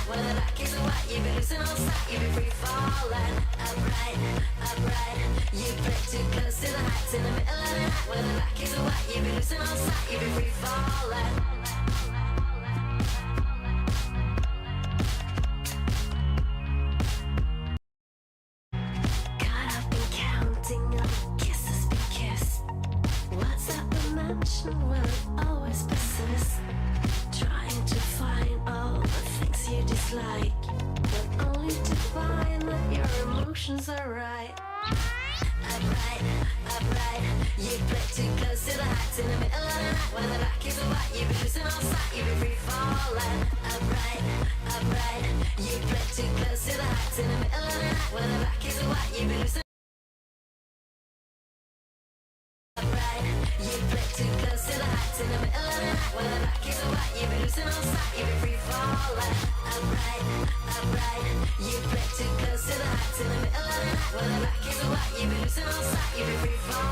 when the back is white, you be losing all sight, you be free falling. Upright, upright, you play too close to the heights in the middle of the night, when the back is white, you be losing all sight, you be free falling. Caught up in counting all the kisses we kissed. What's that we mentioned will always persist? Trying to find all the things you dislike, but only to find that your emotions are right. Upright, upright, you play too close to the heights in the middle of the night, when the back is white, you be losing all sight, you be free falling. Upright, upright, you play too close to the heights in the middle of the night, when the back is white, you be losing. Upright, you play too close to the heights in the middle of the night, when the back is white, you be losing all sight, you be free falling. Upright, upright, you play too close to the heights in the middle of the night, when the back is white, you be losing all sight, you be free falling.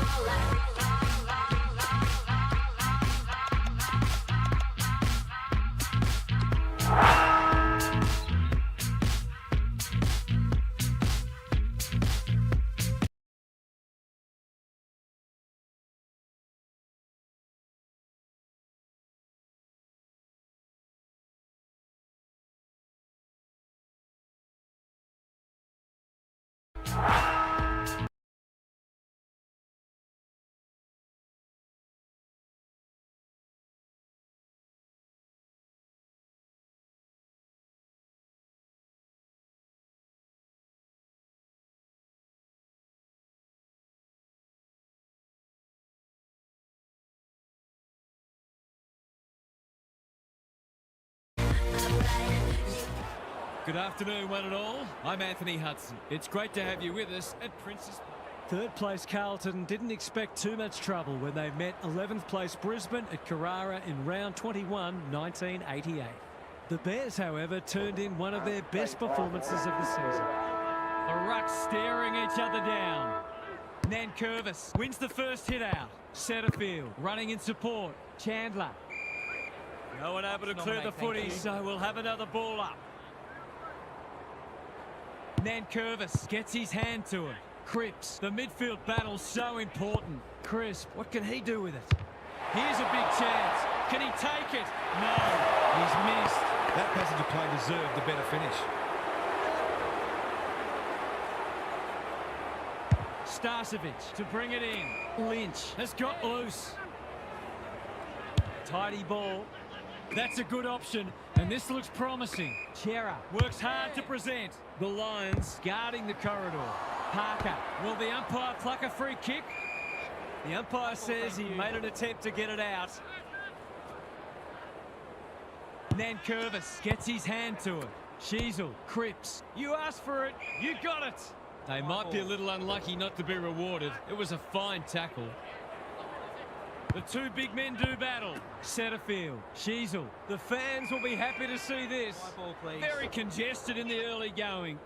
Good afternoon, one and all. I'm Anthony Hudson. It's great to have you with us at Princess. Third place Carlton didn't expect too much trouble when they met 11th place Brisbane at Carrara in round 21, 1988. The Bears, however, turned in one of their best performances of the season. The Rucks staring each other down. Nankervis wins the first hit out. Setterfield running in support. Chandler. No one able to clear the footy, so we'll have another ball up. Nankervis gets his hand to it. Cripps, the midfield battle so important. Crisp, what can he do with it? Here's a big chance. Can he take it? No, he's missed. That passage of play deserved a better finish. Starcevic to bring it in. Lynch has got loose. Tidy ball. That's a good option, and this looks promising. Chera works hard to present. The Lions guarding the corridor. Parker, will the umpire pluck a free kick? The umpire says he made an attempt to get it out. Nankervis gets his hand to it. Sheasel, Cripps, you asked for it, you got it. They might be a little unlucky not to be rewarded. It was a fine tackle. The two big men do battle. Setterfield, Sheasel. The fans will be happy to see this. Very congested in the early going.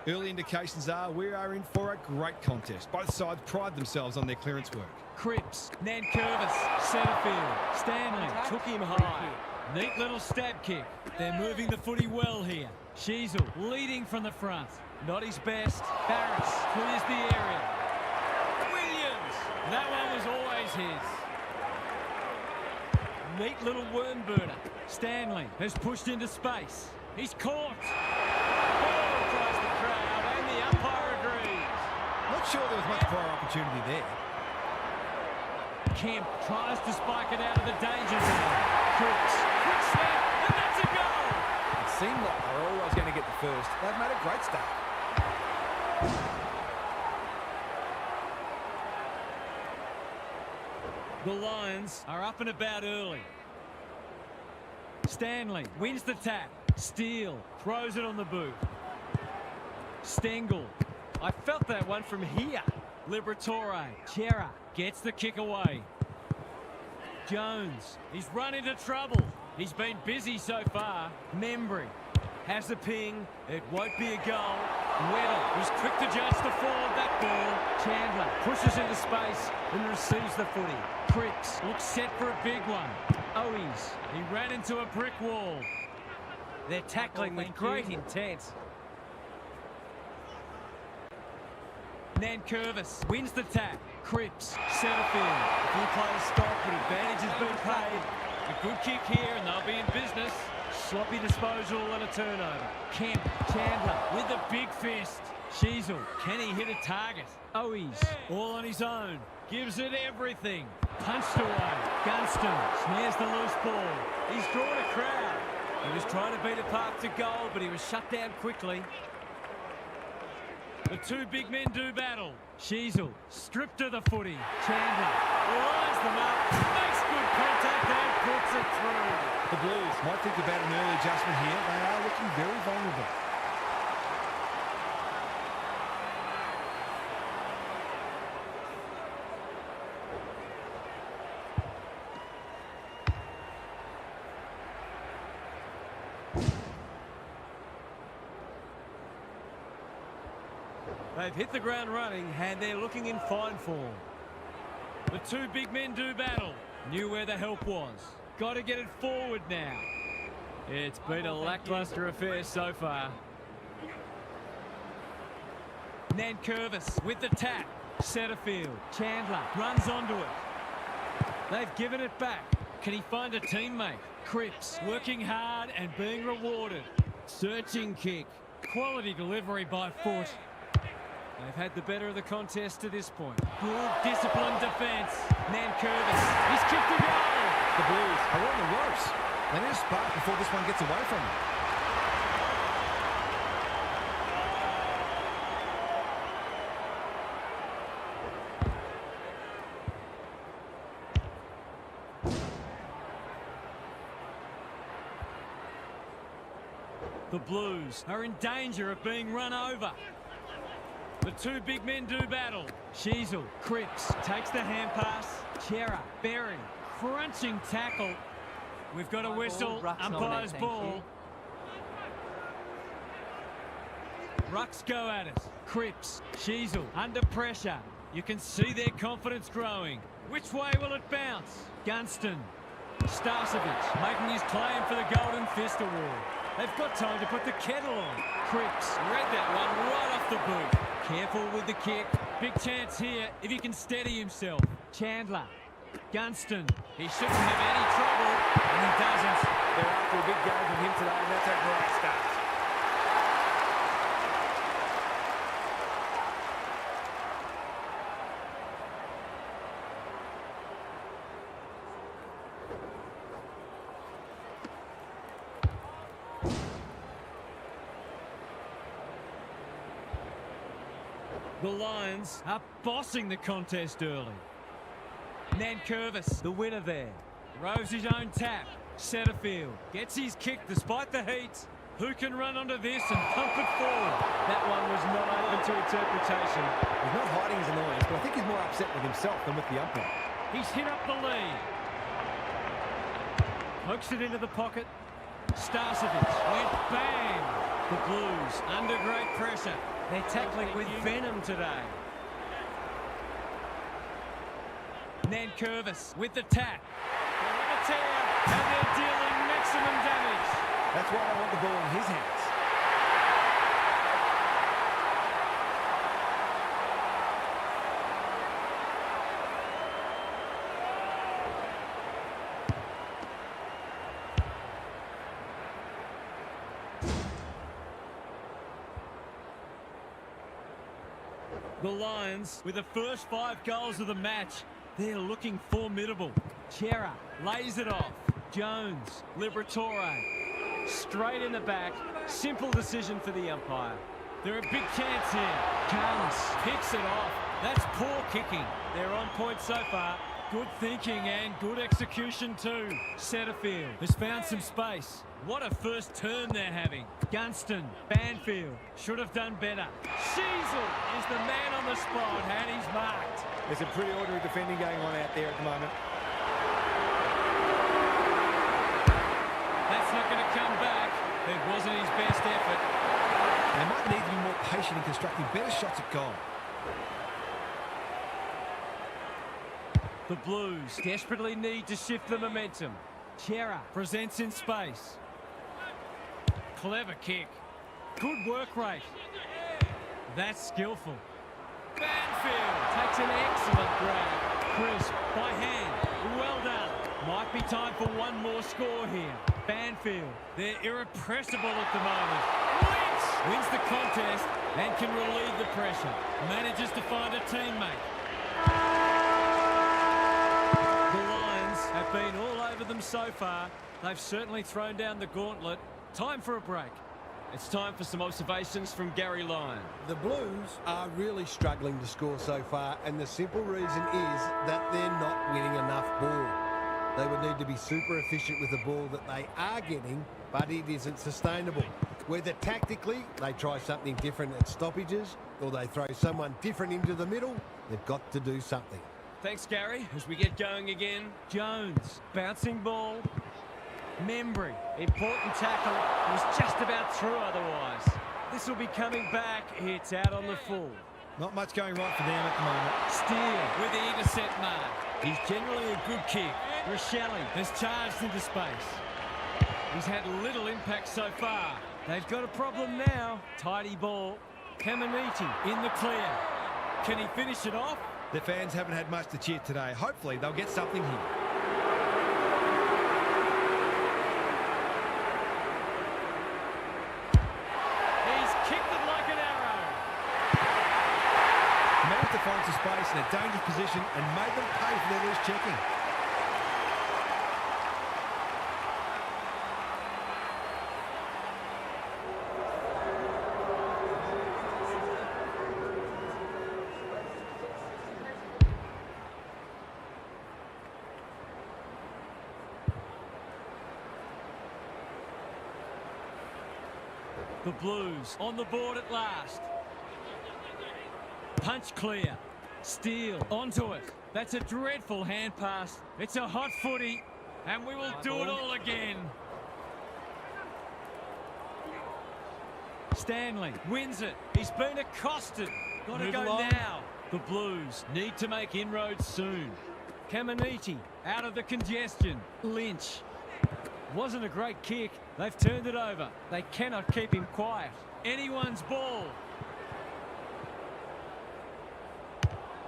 Early indications are we are in for a great contest. Both sides pride themselves on their clearance work. Cripps, Nankervis, Setterfield. Stanley took him high. Neat little stab kick. They're moving the footy well here. Sheasel leading from the front. Not his best. Barris clears the area. Williams. That one was always his. Neat little worm burner. Stanley has pushed into space. He's caught. Oh, cries the crowd, and the umpire agrees. Not sure there was much prior opportunity there. Kemp tries to spike it out of the danger zone. Crooks, quick snap, and that's a goal. It seemed like they were always going to get the first. They've made a great start. The Lions are up and about early. Stanley wins the tap. Steele throws it on the boot. Stengel. I felt that one from here. Liberatore. Chera gets the kick away. Jones. He's run into trouble. He's been busy so far. Membry has a ping. It won't be a goal. Weddle, who's quick to judge the fall of that ball. Chandler pushes into space and receives the footy. Cripps looks set for a big one. Owies, he ran into a brick wall. They're tackling with great intent. Nankervis wins the tap. Cripps, centre field. A few players stop, but advantage has been paid. A good kick here, and they'll be in business. Sloppy disposal and a turnover. Kemp, Chandler with a big fist. Sheasel, can he hit a target? Owies, All on his own. Gives it everything. Punched away. Gunston snares the loose ball. He's drawn a crowd. He was trying to beat a path to goal, but he was shut down quickly. The two big men do battle. Sheasel, stripped of the footy. Chandler lines them up, makes good contact and puts it through. The Blues might think about an early adjustment here. They are looking very vulnerable. they've hit the ground running and they're looking in fine form. The two big men do battle. Knew where the help was. Got to get it forward now. It's been a lacklustre affair so far. Nankervis with the tap. Centre field. Chandler runs onto it. They've given it back. Can he find a teammate? Cripps working hard and being rewarded. Searching kick. Quality delivery by foot. They've had the better of the contest to this point. Good disciplined defence. Nankervis. He's kicked a goal. The Blues are on the ropes. They need a spark before this one gets away from them. The Blues are in danger of being run over. The two big men do battle. Sheasel, Cripps, takes the hand pass. Chera, Berry, crunching tackle. We've got a whistle, umpire's ball. Rucks go at it. Cripps, Sheasel, under pressure. You can see their confidence growing. Which way will it bounce? Gunston, Starcevic making his claim for the Golden Fist Award. They've got time to put the kettle on. Cripps read that one right off the boot. Careful with the kick. Big chance here if he can steady himself. Chandler. Gunston. He shouldn't have any trouble, and he doesn't. They're after a big game from him today, and that's a great start. The Lions are bossing the contest early. Nankervis, The winner there. roves his own tap. Centre field. Gets his kick despite the heat. Who can run onto this and pump it forward? That one was not open to interpretation. He's not hiding his annoyance, but I think he's more upset with himself than with the umpire. He's hit up the lead. Hooks it into the pocket. Starcevic went bang. The Blues under great pressure. They're tackling with venom today. Nankervis with the tap. They're in a tear, and they're dealing maximum damage. That's why I want the ball in his hands. The Lions, with the first 5 goals of the match, they're looking formidable. Chera lays it off. Jones, Liberatore, Straight in the back. Simple decision for the umpire. they're a big chance here. Comes, picks it off. That's poor kicking. They're on point so far. Good thinking and good execution too. Setterfield has found some space. What a first turn they're having. Gunston, Banfield, should have done better. Sheasel is the man on the spot and he's marked. There's some pretty ordinary defending going on out there at the moment. That's not going to come back. It wasn't his best effort. They might need to be more patient in constructing better shots at goal. The Blues desperately need to shift the momentum. Chera presents in space. Clever kick. Good work rate. That's skillful. Banfield takes an excellent grab. Crisp by hand. Well done. Might be time for one more score here. Banfield, They're irrepressible at the moment. Lynch wins the contest and can relieve the pressure. Manages to find a teammate. the Lions have been all over them so far. They've certainly thrown down the gauntlet. Time for a break. It's time for some observations from Gary Lyon. The Blues are really struggling to score so far, and the simple reason is that they're not winning enough ball. They would need to be super efficient with the ball that they are getting, but it isn't sustainable. Whether tactically they try something different at stoppages or they throw someone different into the middle, they've got to do something. Thanks, Gary. As we get going again. Jones, bouncing ball. Membry, important tackle. He was just about through otherwise. This will be coming back. It's out on the full. Not much going right for them at the moment. Steele With the intercept mark. He's generally a good kick. Rochelle has charged into space. He's had little impact so far. They've got a problem now. Tidy ball. Caminiti in the clear. Can he finish it off? The fans haven't had much to cheer today. Hopefully they'll get something here. He's kicked it like an arrow. Managed to find some space in a dangerous position and made them pay for their loose checking. The Blues on the board at last. Punch clear. Steele onto it. That's a dreadful hand pass. It's a hot footy, and we will do it all again. Stanley wins it. He's been accosted. Got to Move go along. now. The Blues need to make inroads soon. Caminiti out of the congestion. Lynch. Wasn't a great kick. They've turned it over. They cannot keep him quiet. Anyone's ball.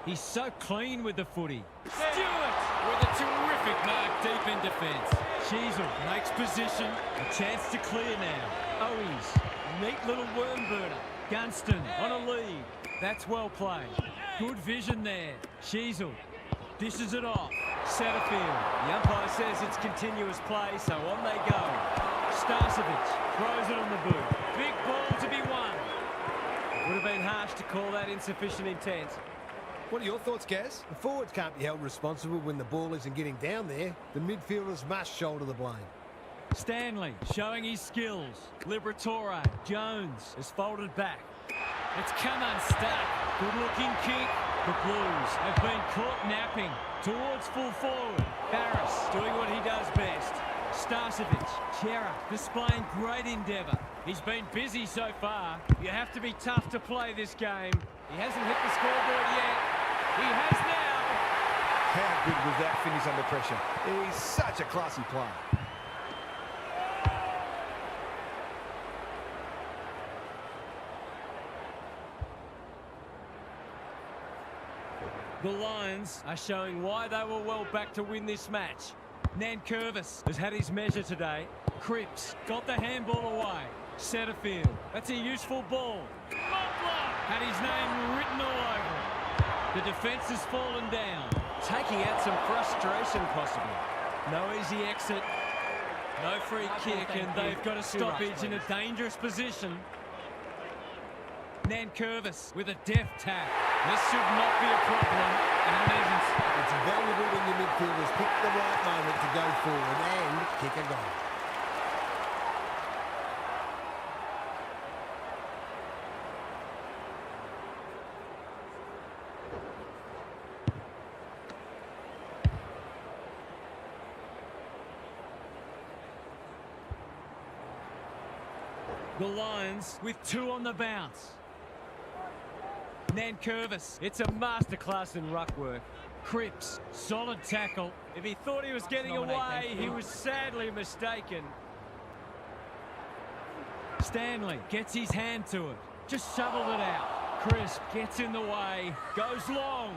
He's so clean with the footy. Stewart With a terrific mark deep in defence. Sheasel makes position. A chance to clear now. Owens. Neat little worm burner. Gunston on a lead. That's well played. Good vision there. Sheasel dishes it off. Satterfield. The umpire says it's continuous play, so on they go. Starcevic throws it on the boot. Big ball to be won. Would have been harsh to call that insufficient intent. What are your thoughts, Gaz? The forwards can't be held responsible when the ball isn't getting down there. The midfielders must shoulder the blame. Stanley showing his skills. Liberatore. Jones is folded back. It's come unstuck. Good-looking kick. The Blues have been caught napping. Towards full forward. Barris doing what he does best. Starcevic. Chera displaying great endeavour. He's been busy so far. You have to be tough to play this game. He hasn't hit the scoreboard yet. He has now. How good was that finish under pressure? He's such a classy player. The Lions are showing why they were well back to win this match. Nankervis has had his measure today. Cripps got the handball away. Setterfield, that's a useful ball. Montler had his name written all over it. The defence has fallen down. Taking out some frustration possibly. No easy exit. No free kick, and they've got a stoppage in a dangerous position. Nankervis with a deft tap. This should not be a problem, and it isn't. It's valuable when your midfielders pick the right moment to go forward and kick a goal. The Lions with two on the bounce. Nankervis, it's a masterclass in ruck work. Cripps, solid tackle. If he thought he was getting away, he was sadly mistaken. Stanley gets his hand to it. Just shoveled it out. Crisp gets in the way. Goes long.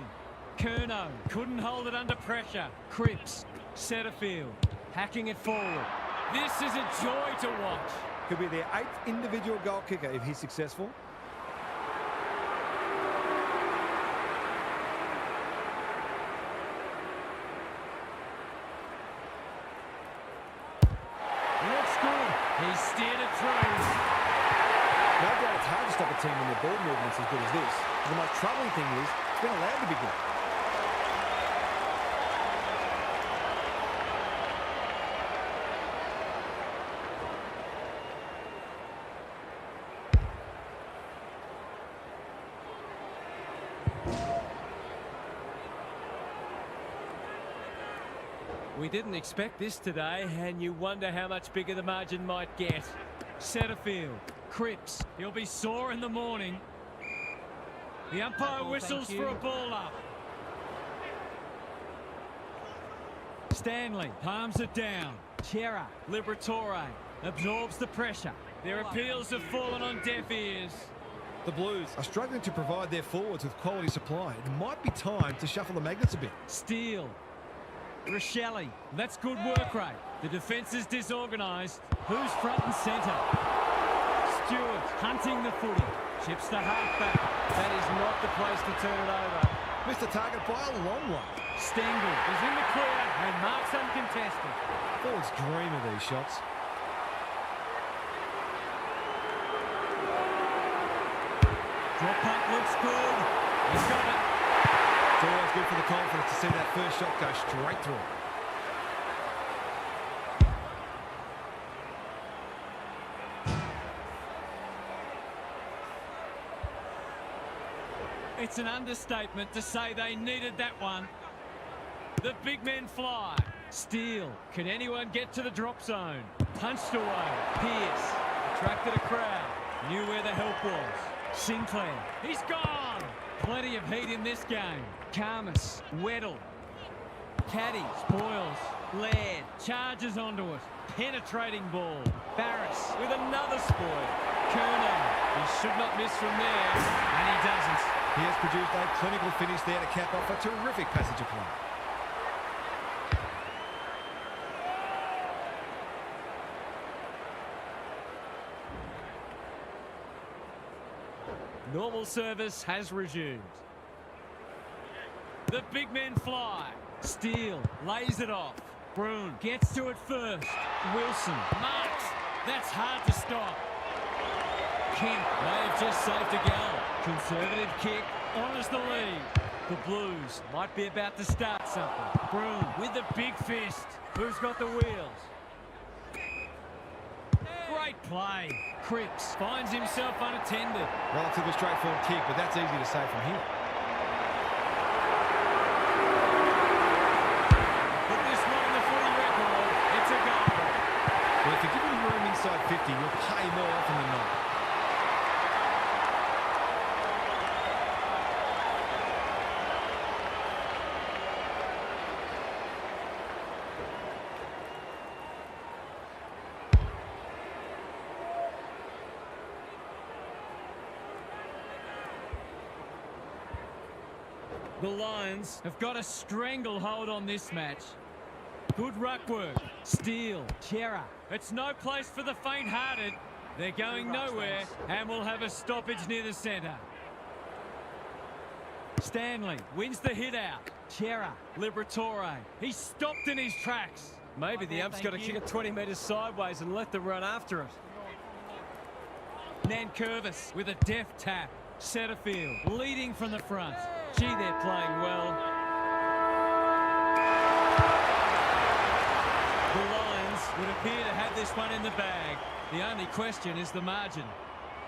Curnow couldn't hold it under pressure. Cripps, Setterfield, hacking it forward. This is a joy to watch. Could be their 8th individual goal kicker if he's successful. Looks good. He steered it through. No doubt it's hard to stop a team when their ball movement's as good as this. The most troubling thing is it's been allowed to be good. We didn't expect this today, and you wonder how much bigger the margin might get. Setterfield, Cripps, he'll be sore in the morning. The umpire whistles for a ball up. Stanley palms it down. Chera, Liberatore, absorbs the pressure. Their appeals have fallen on deaf ears. The Blues are struggling to provide their forwards with quality supply. It might be time to shuffle the magnets a bit. Steele. Rochelle, that's good work rate. The defence is disorganised. Who's front and centre? Stewart hunting the footy. Chips the half-back. That is not the place to turn it over. Missed the target by a long way. Stengel is in the clear and marks uncontested. Forwards dream of these shots. Drop punt looks good. He's got it. It's always good for the confidence to see that first shot go straight through. It's an understatement to say they needed that one. The big men fly. Steele. Can anyone get to the drop zone? Punched away. Pierce. Attracted a crowd. Knew where the help was. Sinclair. He's gone. Plenty of heat in this game. Karmas. Weddle. Caddy. Spoils. Laird. Charges onto it. Penetrating ball. Barris with another spoil. Curnow. He should not miss from there. And he doesn't. He has produced a clinical finish there to cap off a terrific passage of play. Normal service has resumed. The big men fly. Steele lays it off. Broon gets to it first. Wilson marks. That's hard to stop. Kemp may have just saved a goal. Conservative kick honours the lead. The Blues might be about to start something. Broon with the big fist. Who's got the wheels? Great play. Cripps finds himself unattended. Relatively straightforward kick, but that's easy to say from here. Put this one in the footy record. It's a goal. Well, if you're given room inside 50, you'll pay more often than not. The Lions have got a stranglehold on this match. Good ruck work. Steele, Chera. It's no place for the faint-hearted. They're going nowhere and will have a stoppage near the centre. Stanley wins the hit out. Chera, Liberatore. He's stopped in his tracks. Maybe the ump's got to kick it 20 metres sideways and let them run after it. Nankervis with a deft tap. Setterfield leading from the front. Gee, they're playing well. The Lions would appear to have this one in the bag. The only question is the margin.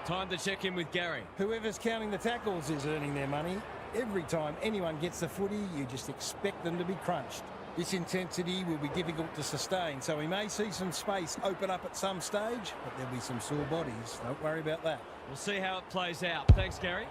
Time to check in with Gary. Whoever's counting the tackles is earning their money. Every time anyone gets the footy, you just expect them to be crunched. This intensity will be difficult to sustain, so we may see some space open up at some stage, but there'll be some sore bodies. Don't worry about that. We'll see how it plays out. Thanks, Gary.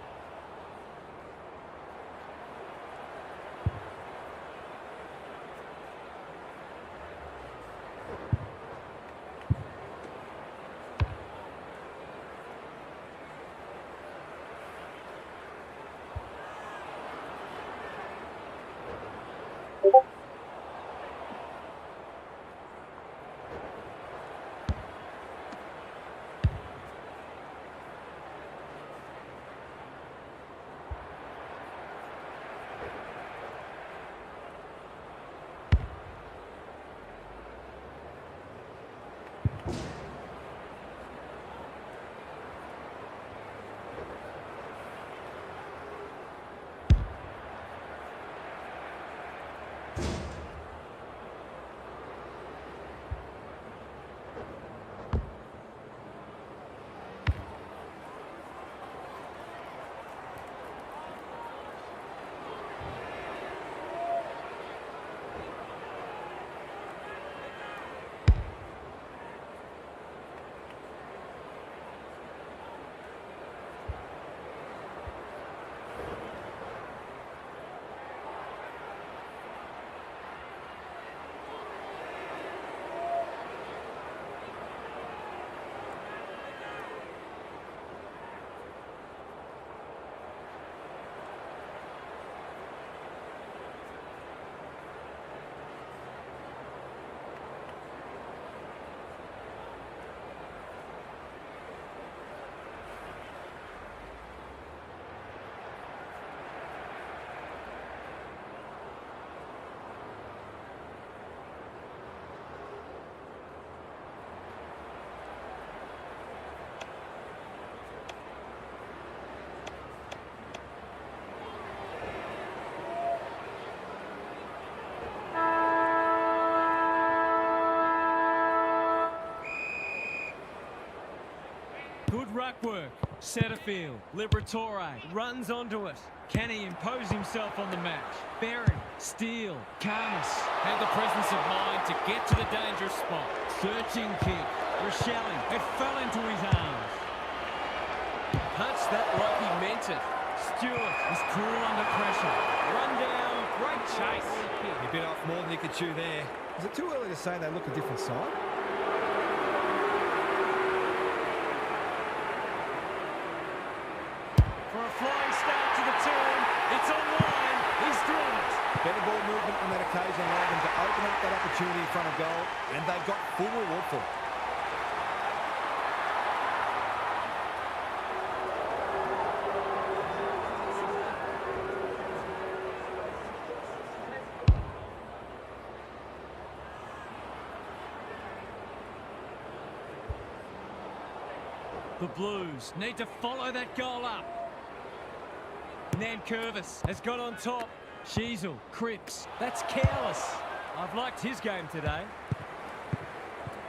Good ruck work. Setterfield. Liberatore runs onto it. Can he impose himself on the match? Berry. Steele. Camus. Had the presence of mind to get to the dangerous spot. Searching kick. Rochelle. It fell into his arms. Punched that like he meant it. Stewart is cool under pressure. Run down. Great chase. He bit off more than he could chew there. Is it too early to say they look a different side? For a flying start to the turn. It's online. He's drawn it. Better ball movement on that occasion allowed them to open up that opportunity in front of goal, and they got full reward for it. The Blues need to follow that goal up. Nankervis has got on top. Sheasel, Cripps. That's careless. I've liked his game today.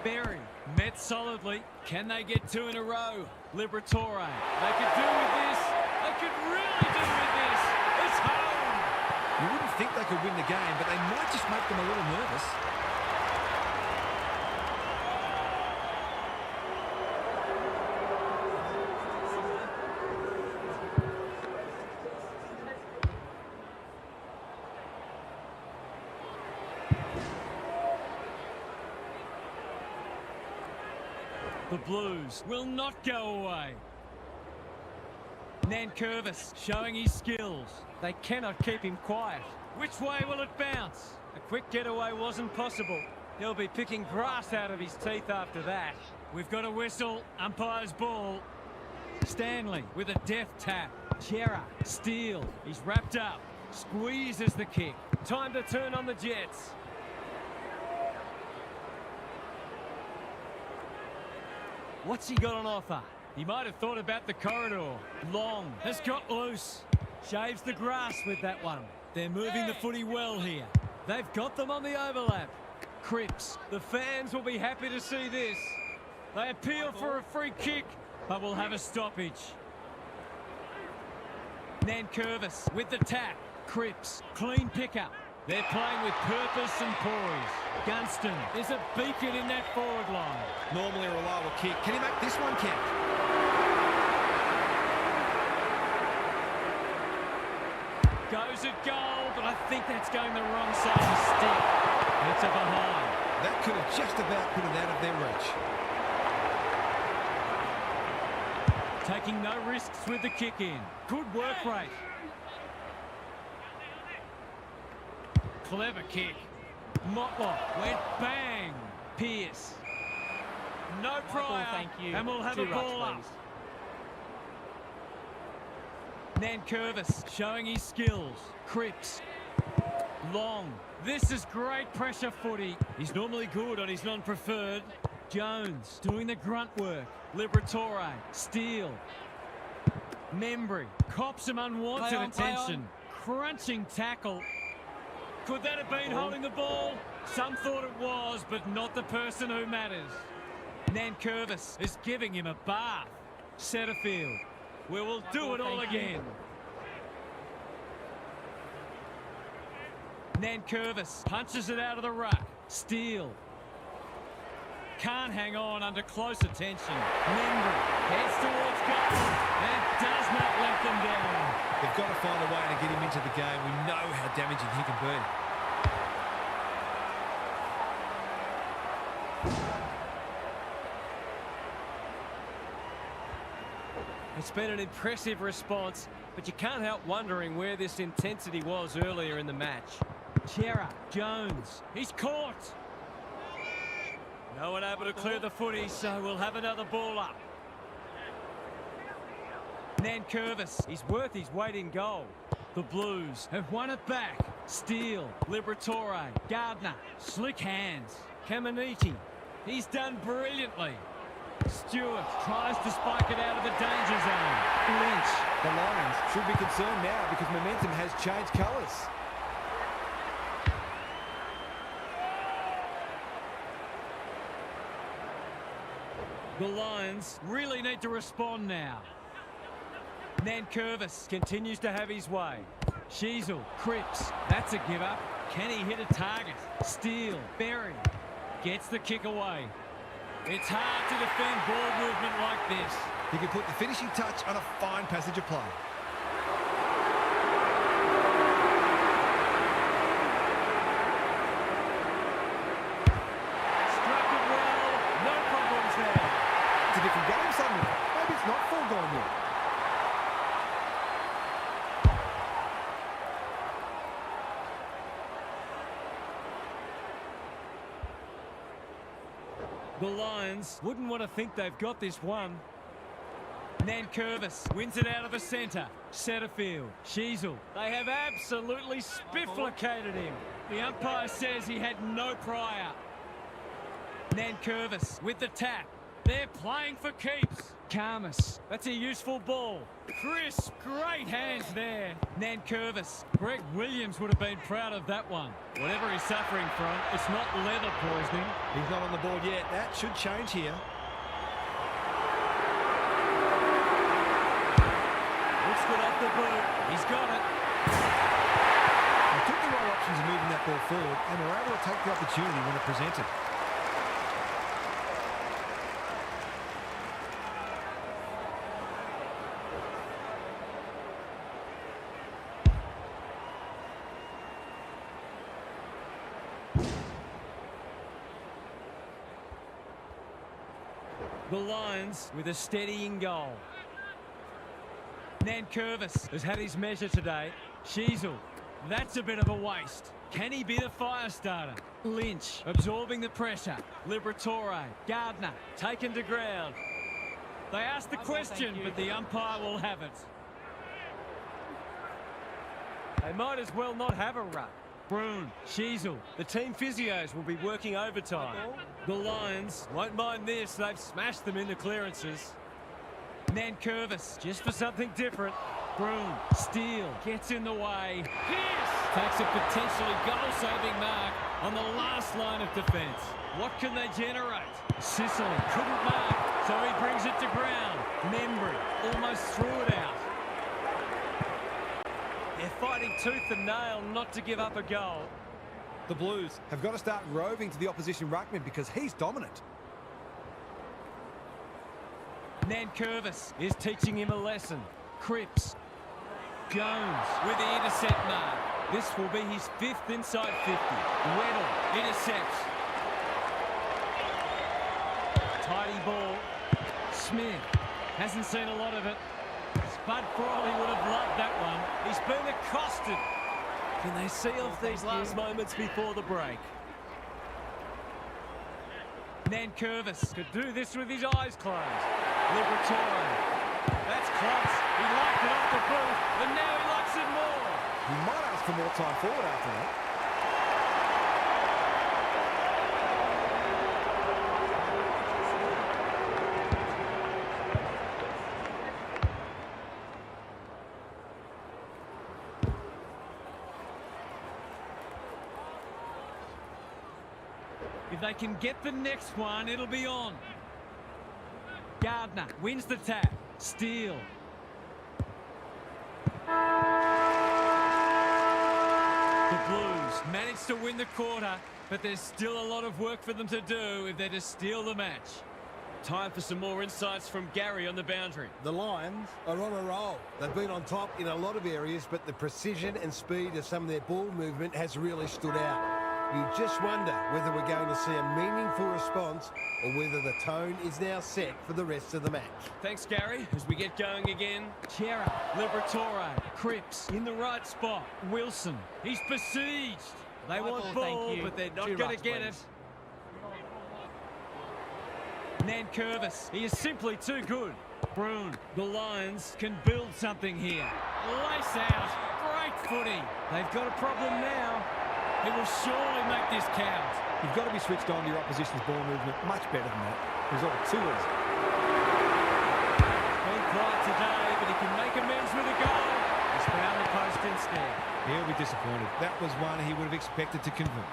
Berry met solidly. Can they get two in a row? Liberatore. They could do with this. They could really do with this. It's home. You wouldn't think they could win the game, but they might just make them a little nervous. The Blues will not go away. Nankervis showing his skills. They cannot keep him quiet. Which way will it bounce? A quick getaway wasn't possible. He'll be picking grass out of his teeth after that. We've got a whistle. Umpire's ball. Stanley with a deft tap. Chera, Steele. He's wrapped up. Squeezes the kick. Time to turn on the Jets. What's he got on offer? He might have thought about the corridor. Long has got loose. Shaves the grass with that one. They're moving the footy well here. They've got them on the overlap. Cripps. The fans will be happy to see this. They appeal for a free kick, but will have a stoppage. Nankervis with the tap. Cripps. Clean pickup. They're playing with purpose and poise. Gunston is a beacon in that forward line. Normally a reliable kick. Can he make this one count? Goes at goal, but I think that's going the wrong side of the stick. It's a behind. That could have just about put it out of their reach. Taking no risks with the kick in. Good work rate. Clever kick. Motlop went bang. Pierce. No prior. Thank you. And we'll have Two a ball rucks, up. Nankervis showing his skills. Cripps. Long. This is great pressure footy. He's normally good on his non-preferred. Jones doing the grunt work. Liberatore. Steele. Membry. Cops some unwanted attention. Crunching tackle. Could that have been holding the ball? Some thought it was, but not the person who matters. Nankervis is giving him a bath. Setterfield. We will do it all again. Nankervis punches it out of the ruck. Steele. Can't hang on under close attention. Membry heads towards goal and does not let them down. They've got to find a way to get him into the game. We know how damaging he can be. It's been an impressive response, but you can't help wondering where this intensity was earlier in the match. Chera, Jones, he's caught. No one able to clear the footy, so we'll have another ball up. Nankervis, he's worth his weight in goal. The Blues have won it back. Steele, Liberatore, Gardner, slick hands. Caminiti, he's done brilliantly. Stewart tries to spike it out of the danger zone. Lynch. The Lions should be concerned now because momentum has changed colours. The Lions really need to respond now. Nankervis Continues to have his way. Sheasel, Cripps, that's a give up. Can he hit a target? Steele, Berry, gets the kick away. It's hard to defend ball movement like this. He can put the finishing touch on a fine passage of play. Struck it well. No problems there. It's a different game suddenly. Maybe it's not foregone yet. The Lions Wouldn't want to think they've got this one. Nankervis wins it out of the centre. Setterfield, Sheasel. They have absolutely spifflicated him. The umpire says he had no prior. Nankervis with the tap. They're playing for keeps. Karmas, that's a useful ball. Chris, great hands there. Nankervis. Greg Williams would have been proud of that one. Whatever he's suffering from, it's not leather poisoning. He's not on the board yet. That should change here. Looks good off the boot. He's got it. They took the right options of moving that ball forward and were able to take the opportunity when it presented. The Lions with a steadying goal. Nankervis has had his measure today. Sheasel, that's a bit of a waste. Can he be the fire starter? Lynch absorbing the pressure. Liberatore, Gardner taken to ground. They asked the question, but the umpire will have it. They might as well not have a run. Broon, Sheasel, The team physios will be working overtime. the Lions. Won't mind this. They've smashed them into clearances. Nankervis, Just for something different. Broon, Steele gets in the way. Pierce takes a potentially goal-saving mark on the last line of defence. What can they generate? Sicily couldn't mark, so he brings it to ground. Membry almost threw it out. They're fighting tooth and nail not to give up a goal. The Blues have got to start roving to the opposition ruckman because he's dominant. Nankervis is teaching him a lesson. Cripps. Jones with the intercept mark. This will be his 5th inside 50. Weddle intercepts. Tidy ball. Smith hasn't seen a lot of it. Spud Frawley would have loved that one. He's been accosted. Can they see off these last moments before the break? Nankervis could do this with his eyes closed. Liberatore. That's close. He liked it off the boot, and now he likes it more. He might ask for more time forward after that. If they can get the next one, it'll be on. Gardner wins the tap. Steele. The Blues managed to win the quarter, but there's still a lot of work for them to do if they're to steal the match. Time for some more insights from Gary on the boundary. The Lions are on a roll. They've been on top in a lot of areas, but the precision and speed of some of their ball movement has really stood out. You just wonder whether we're going to see a meaningful response or whether the tone is now set for the rest of the match. Thanks, Gary. As we get going again, Chera, Liberatore, Cripps in the right spot. Wilson, he's besieged. They want ball, but they're not going to get it. Nankervis, he is simply too good. Broon, the Lions can build something here. Lace out, great footy. They've got a problem now. He will surely make this count. You've got to be switched on to your opposition's ball movement much better than that. Result too easy. Been quiet today, but he can make amends with a goal. He's found the post instead. He'll be disappointed. That was one he would have expected to convert.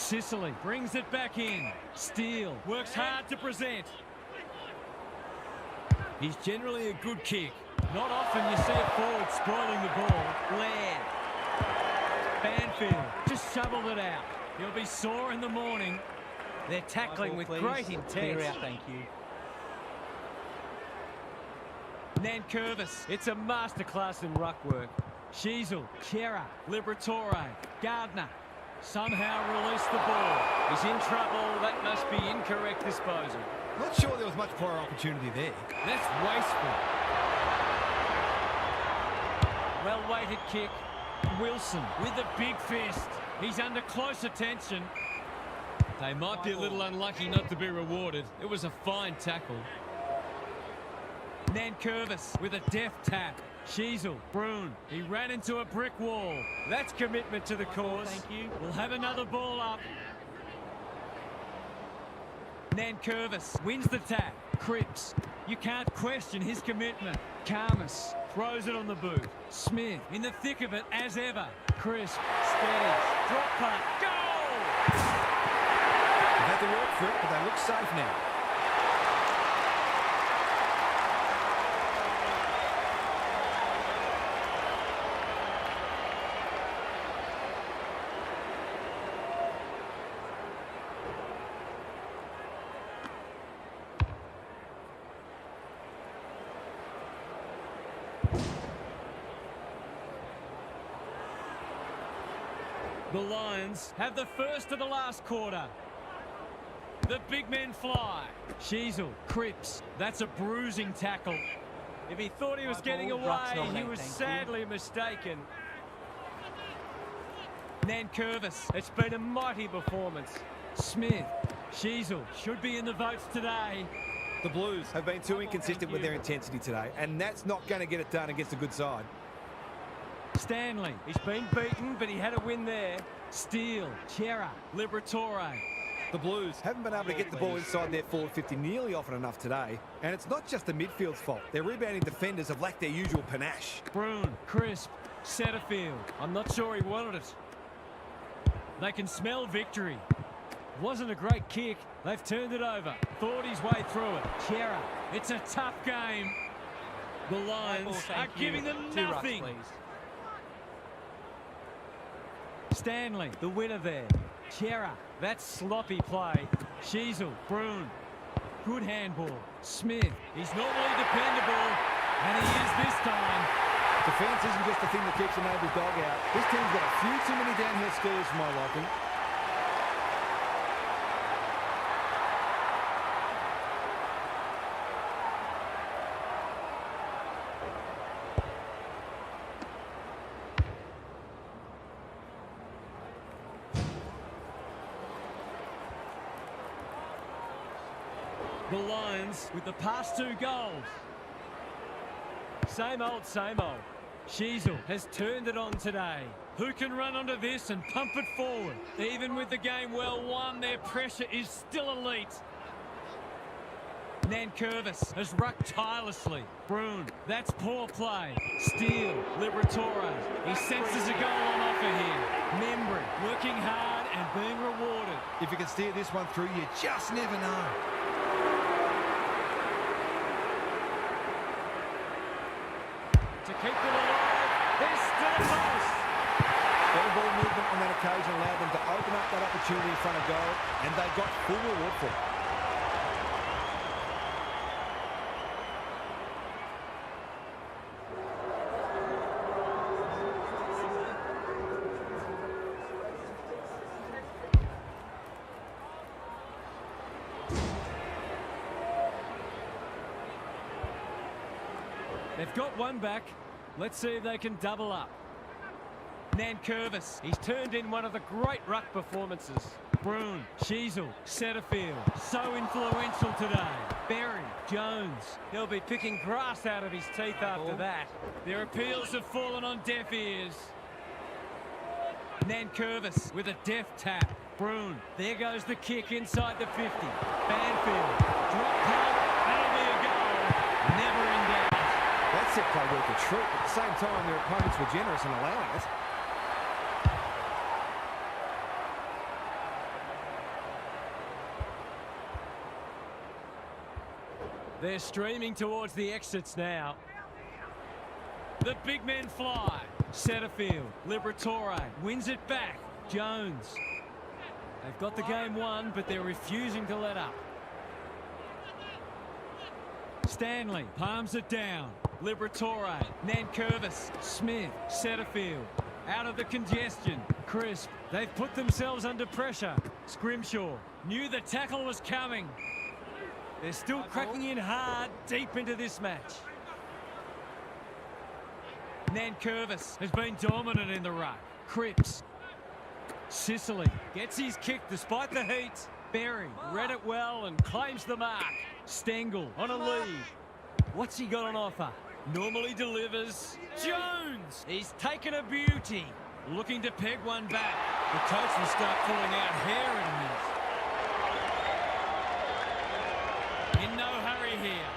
Sicily brings it back in. Steele works hard to present. He's generally a good kick. Not often you see a forward spoiling the ball. Laird. Banfield just shoveled it out. He'll be sore in the morning. They're tackling with great intent. Clear out, thank you. Nankervis. It's a masterclass in ruck work. Sheasel, Kera, Liberatore, Gardner. Somehow released the ball. He's in trouble. That must be incorrect disposal. Not sure there was much prior opportunity there. That's wasteful. Well-weighted kick. Wilson with a big fist. He's under close attention. They might be a little unlucky not to be rewarded. It was a fine tackle. Nankervis with a deft tap. Sheasel, Broon. He ran into a brick wall. That's commitment to the cause. Thank you. We'll have another ball up. Nankervis wins the tap. Cripps. You can't question his commitment. Karmas throws it on the boot. Smith in the thick of it as ever. Crisp steadies. Drop punt. Goal! They've had to work for it, but they look safe now. The Lions have the first of the last quarter. The big men fly. Sheasel, Cripps. That's a bruising tackle. If he thought he was getting away, he was sadly mistaken. Nankervis. It's been a mighty performance. Smith. Sheasel should be in the votes today. The Blues have been too inconsistent with their intensity today, and that's not going to get it done against a good side. Stanley, he's been beaten, but he had a win there. Steele, Chera, Liberatore. The Blues haven't been able to get the ball inside their forward 50 nearly often enough today, and it's not just the midfield's fault. Their rebounding defenders have lacked their usual panache. Broon, Crisp, Setterfield. I'm not sure he wanted it. They can smell victory. Wasn't a great kick. They've turned it over. Thought his way through it. Chera, it's a tough game. The Lions are giving them nothing. Stanley, the winner there. Chera, that's sloppy play. Sheasel, Broon. Good handball. Smith, he's normally dependable, and he is this time. Defence isn't just the thing that keeps a neighbour's dog out. This team's got a few too many downhill skiers for my liking. The Lions with the past 2 goals. Same old, same old. Sheasel has turned it on today. Who can run onto this and pump it forward? Even with the game well won, their pressure is still elite. Nankervis has rucked tirelessly. Broon, that's poor play. Steele, Liberatore. He senses a goal on offer here. Membry working hard and being rewarded. If you can steer this one through, you just never know. To keep them alive, there's still a post. Better ball movement on that occasion allowed them to open up that opportunity in front of goal, and they got full reward for it. They've got one back. Let's see if they can double up. Nankervis, he's turned in one of the great ruck performances. Broon, Sheasel, Setterfield, so influential today. Berry, Jones, he'll be picking grass out of his teeth after that. Their appeals have fallen on deaf ears. Nankervis with a deft tap. Broon, there goes the kick inside the 50. Banfield, drop punt, that'll be a goal. Never in doubt. That set play worked a treat, but at the same time, their opponents were generous in allowing it. They're streaming towards the exits now. The big men fly. Setterfield, Liberatore wins it back. Jones. They've got the game won, but they're refusing to let up. Stanley palms it down. Liberatore, Nankervis, Smith, Setterfield. Out of the congestion. Crisp. They've put themselves under pressure. Scrimshaw knew the tackle was coming. They're still cracking in hard deep into this match. Nankervis has been dominant in the ruck. Cripps. Sicily gets his kick despite the heat. Berry read it well and claims the mark. Stengel on a lead. What's he got on offer? Normally delivers. Jones! He's taken a beauty. Looking to peg one back. The coach will start pulling out hair in a minute. In no hurry here.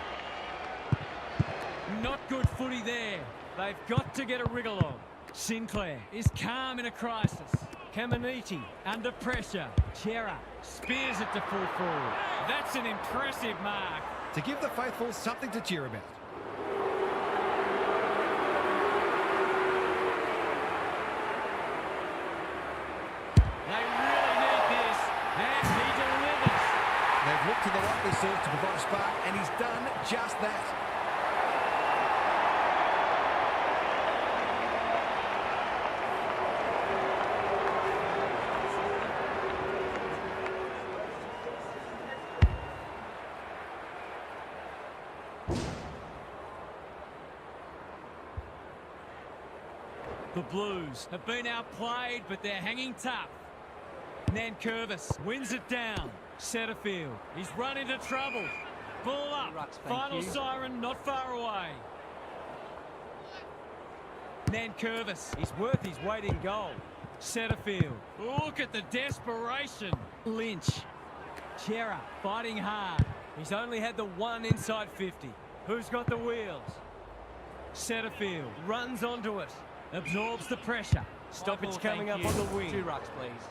Not good footy there. They've got to get a wriggle on. Sinclair is calm in a crisis. Caminiti under pressure. Chera spears it to full forward. That's an impressive mark. To give the faithful something to cheer about. They really need this, and he delivers. They've looked to the likely source to provide a spark, and he's done just that. The Blues have been outplayed, but they're hanging tough. Nankervis wins it down. Setterfield, he's run into trouble. Ball up. Final siren not far away. Nankervis, he's worth his weight in gold. Setterfield, look at the desperation. Lynch. Chera fighting hard. He's only had the one inside 50. Who's got the wheels? Setterfield runs onto it. Absorbs the pressure. Stoppage coming up on the wing. 2 rucks, please.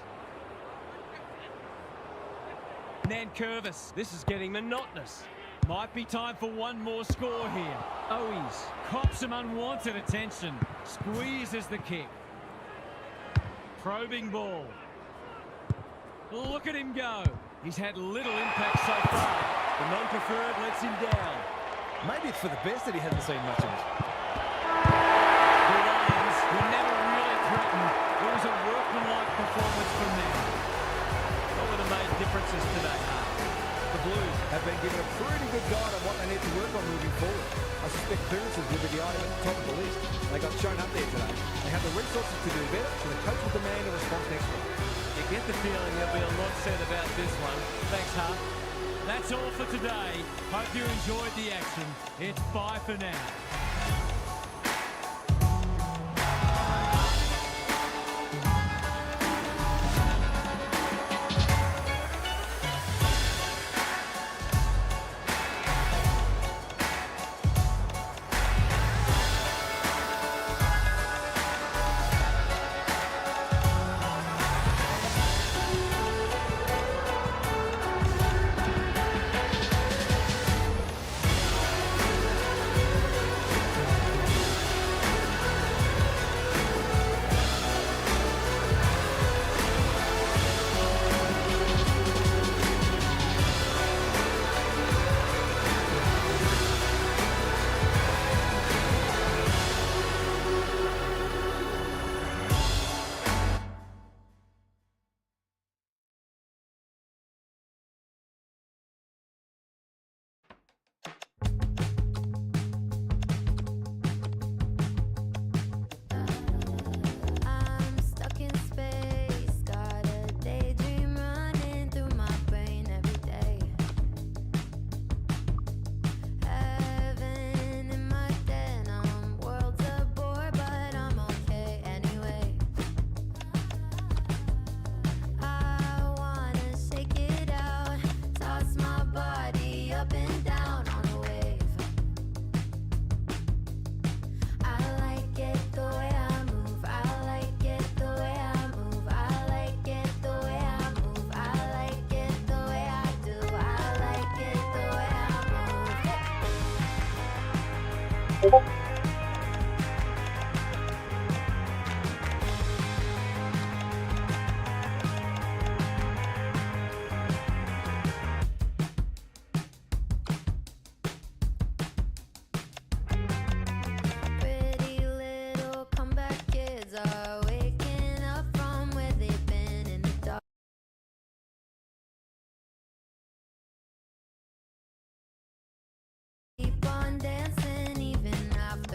Nankervis, this is getting monotonous. Might be time for one more score here. Owies cops some unwanted attention. Squeezes the kick. Probing ball. Look at him go. He's had little impact so far. The non-preferred lets him down. Maybe it's for the best that he hasn't seen much of it. The Lions were never really threatened. It was a workmanlike performance from them. What were the main differences today, Hart? The Blues have been given a pretty good guide on what they need to work on moving forward. I suspect clearances will be the item at the top of the list. They got shown up there today. They have the resources to do better, so the coach will demand a response next week. You get the feeling there'll be a lot said about this one. Thanks, Hart. That's all for today. Hope you enjoyed the action. It's bye for now. Pretty little comeback kids are waking up from where they've been in the dark. Keep on dancing even after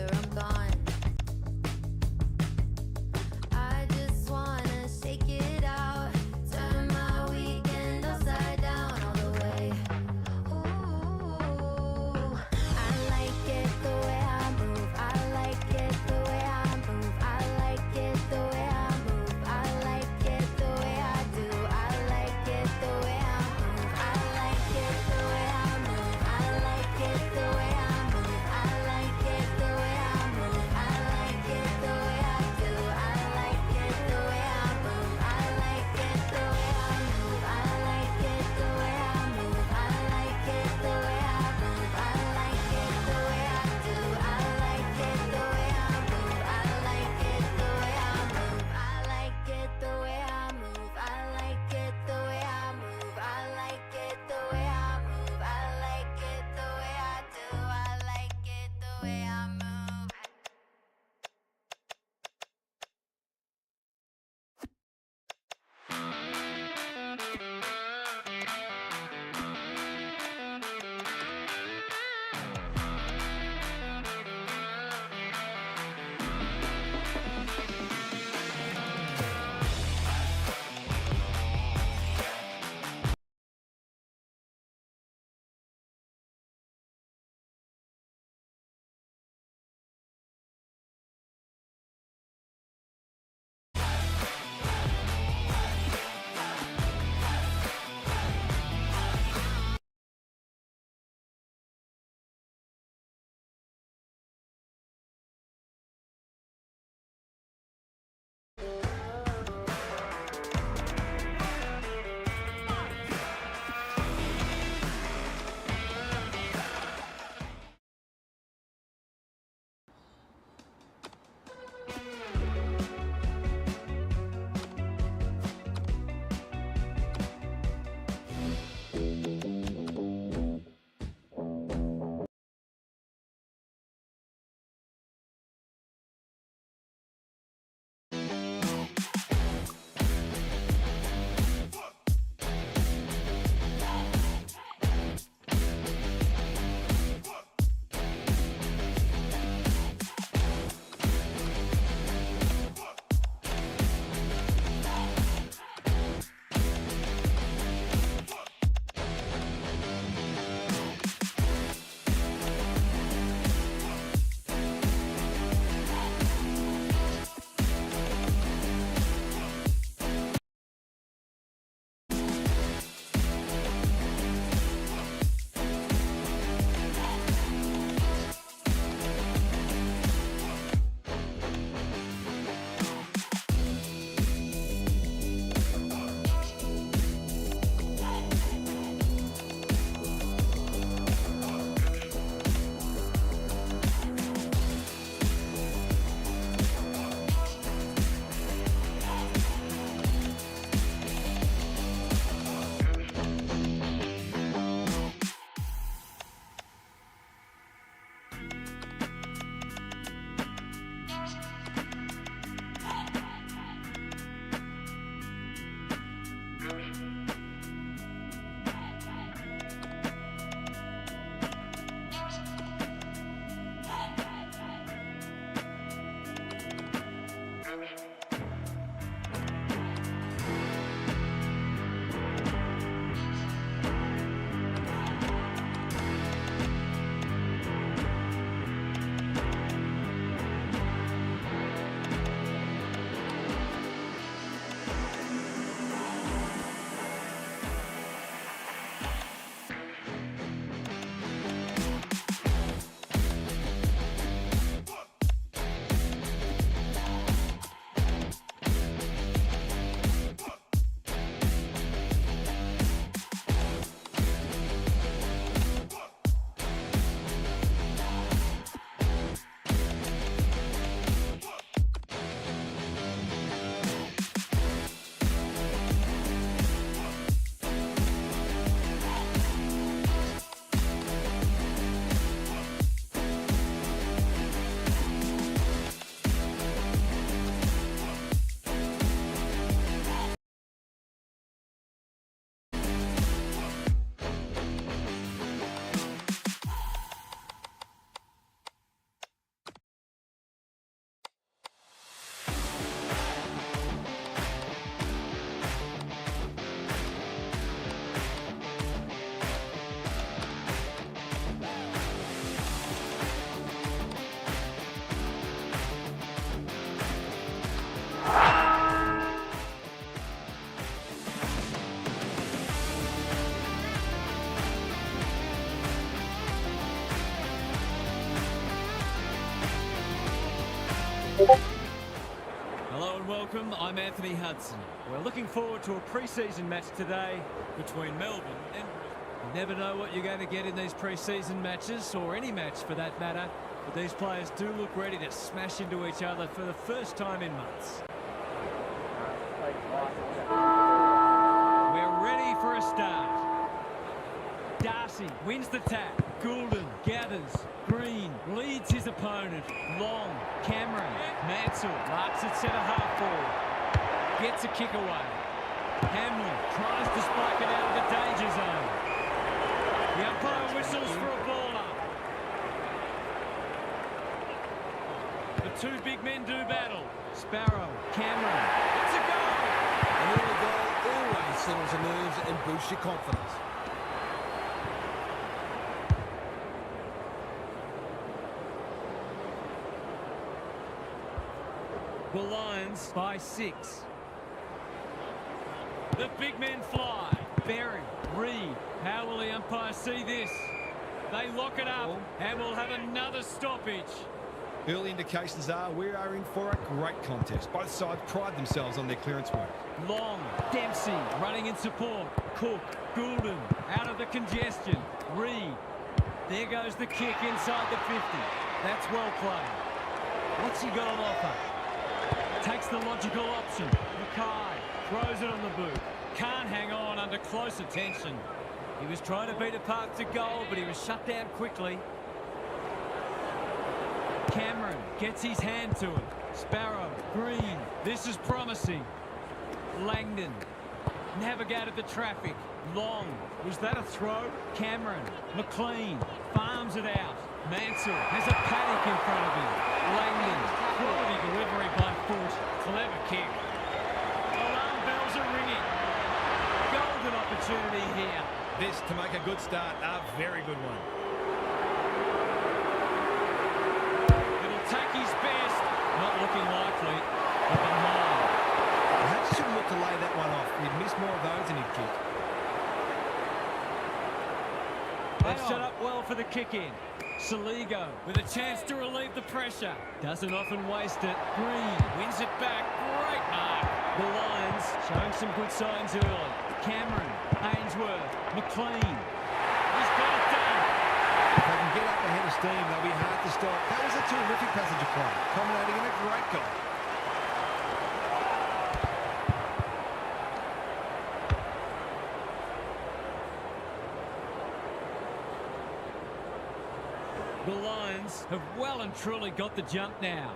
welcome. I'm Anthony Hudson. We're looking forward to a pre-season match today between Melbourne and Brisbane. You never know what you're going to get in these pre-season matches, or any match for that matter, but these players do look ready to smash into each other for the first time in months. We're ready for a start. Darcy wins the tap. Goulden gathers. Green leads his opponent. Long. Cameron. Mansell marks at centre half forward. Gets a kick away. Hamlin tries to spike it out of the danger zone. The umpire whistles for a ball up. The two big men do battle. Sparrow. Cameron. It's a goal! An early goal always settles the nerves and boosts your confidence. The Lions by 6. The big men fly. Berry, Reed. How will the umpire see this? They lock it up and we'll have another stoppage. Early indications are we are in for a great contest. Both sides pride themselves on their clearance work. Long, Dempsey running in support. Cook, Goulden out of the congestion. Reed. There goes the kick inside the 50. That's well played. What's he got on offer? Takes the logical option. Mackay throws it on the boot. Can't hang on under close attention. He was trying to beat a path to goal, but he was shut down quickly. Cameron gets his hand to it. Sparrow, Green. This is promising. Langdon navigated the traffic. Long. Was that a throw? Cameron. McLean farms it out. Mansell has a panic in front of him. Langdon. Quality delivery by foot. Clever kick. Alarm bells are ringing. Golden opportunity here. This to make a good start, a very good one. It'll take his best. Not looking likely. But behind. Perhaps shouldn't look to lay that one off. He'd miss more of those than he'd kick. They've set up well for the kick-in. Saligo with a chance to relieve the pressure. Doesn't often waste it. Green wins it back. Great mark. The Lions showing some good signs early. Cameron, Ainsworth, McLean. He's got it done. If they can get up ahead of steam, they'll be hard to stop. That was a terrific passage of play, culminating in a great goal. The Lions have well and truly got the jump now.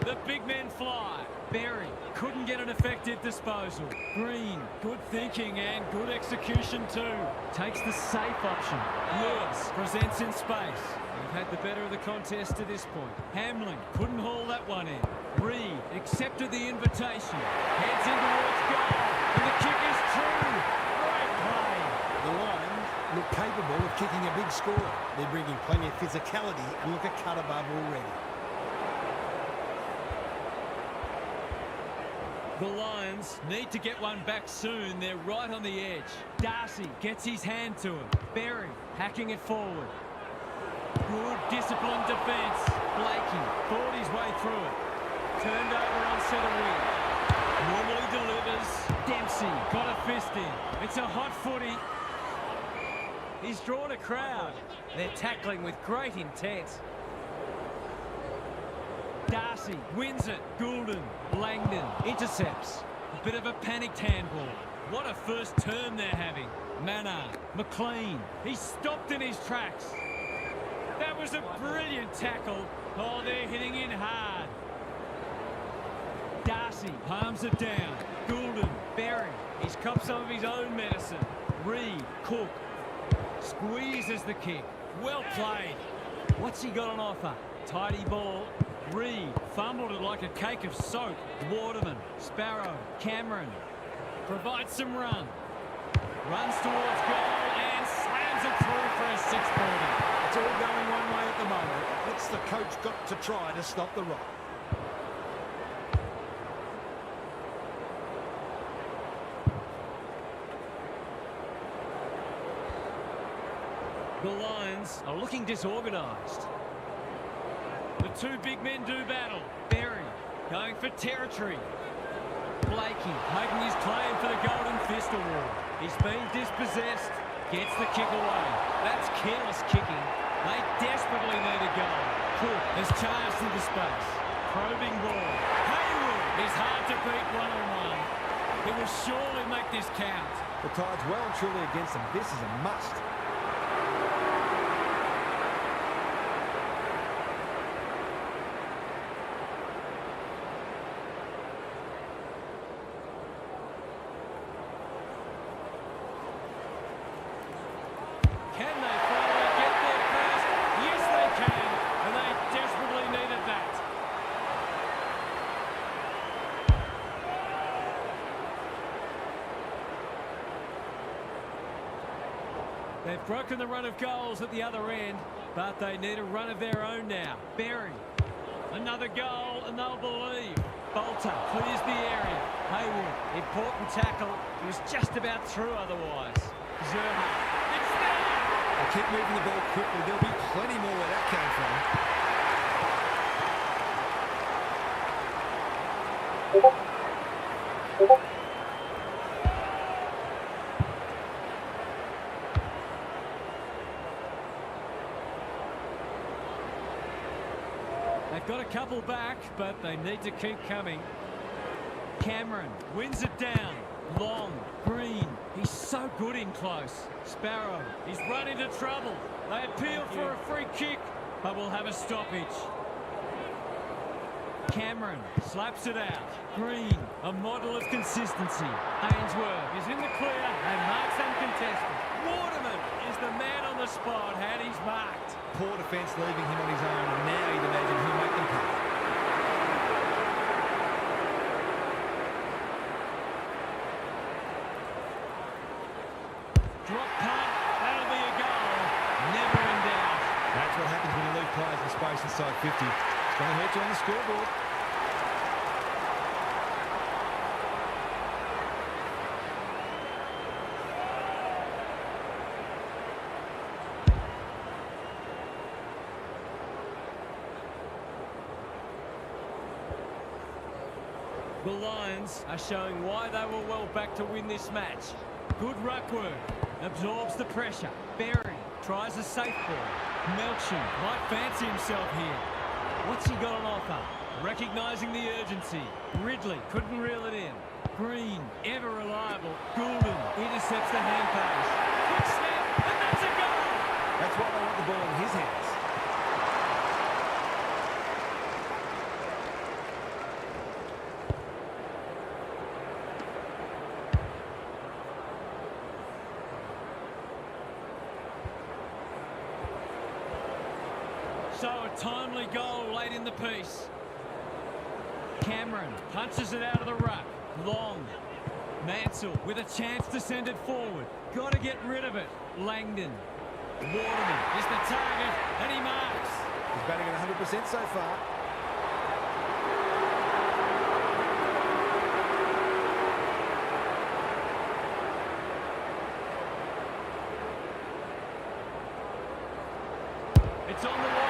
The big men fly. Berry couldn't get an effective disposal. Green, good thinking and good execution too. Takes the safe option. Lewis presents in space. They've had the better of the contest to this point. Hamlin couldn't haul that one in. Reed accepted the invitation. Heads in towards goal. And the kick is true. Great play. The Lions look capable of kicking a big score. They're bringing plenty of physicality and look a cut above already. The Lions need to get one back soon. They're right on the edge. Darcy gets his hand to him. Berry hacking it forward. Good disciplined defence. Blakey fought his way through it. Turned over on centre wing. Normally delivers. Dempsey got a fist in. It's a hot footy. He's drawn a crowd. They're tackling with great intent. Darcy wins it. Goulden, Langdon intercepts. A bit of a panicked handball. What a first turn they're having. Mannard, McLean. He stopped in his tracks. That was a brilliant tackle. Oh, they're hitting in hard. Darcy palms it down. Goulden, Berry. He's copped some of his own medicine. Reed, Cook. Squeezes the kick. Well played. What's he got on offer? Tidy ball. Reed fumbled it like a cake of soap. Waterman, Sparrow, Cameron provides some run. Runs towards goal and slams it through for a 6-pointer. It's all going one way at the moment. What's the coach got to try to stop the rot? The Lions are looking disorganised. The two big men do battle. Berry going for territory. Blakey making his claim for the Golden Fist Award. He's been dispossessed, gets the kick away. That's careless kicking. They desperately need a goal. Cook has charged into space. Probing ball. Hayward is hard to beat one-on-one. He will surely make this count. The Tide's well and truly against them. This is a must. Can they finally get there first? Yes, they can. And they desperately needed that. They've broken the run of goals at the other end, but they need a run of their own now. Berry, another goal, and they'll believe. Bolter clears the area. Hayward, important tackle. He was just about through otherwise. Zerha, it's there! They keep moving the ball quickly. There'll be plenty more where that came from. They've got a couple back, but they need to keep coming. Cameron wins it down. Long, Green, he's so good in close. Sparrow, he's run into trouble. They appeal for a free kick, but will have a stoppage. Cameron slaps it out. Green, a model of consistency. Ainsworth is in the clear and marks uncontested. Waterman is the man on the spot, and he's marked. Poor defence leaving him on his own, and now you'd imagine he'll make them pay. Drop punt, that'll be a goal. Never in doubt. That's what happens when you leave players in space inside 50. It's going to hurt you on the scoreboard. The Lions are showing why they were well back to win this match. Good ruck work. Absorbs the pressure. Berry tries a safe ball. Melcham might fancy himself here. What's he got on offer? Recognising the urgency. Ridley couldn't reel it in. Green, ever reliable. Goulden intercepts the hand pass. Quick snap, and that's a goal! That's why they want the ball in his hands. So a timely goal late in the piece. Cameron punches it out of the ruck. Long. Mansell with a chance to send it forward. Got to get rid of it. Langdon. Waterman is the target, and he marks. He's batting at 100% so far. It's on the way.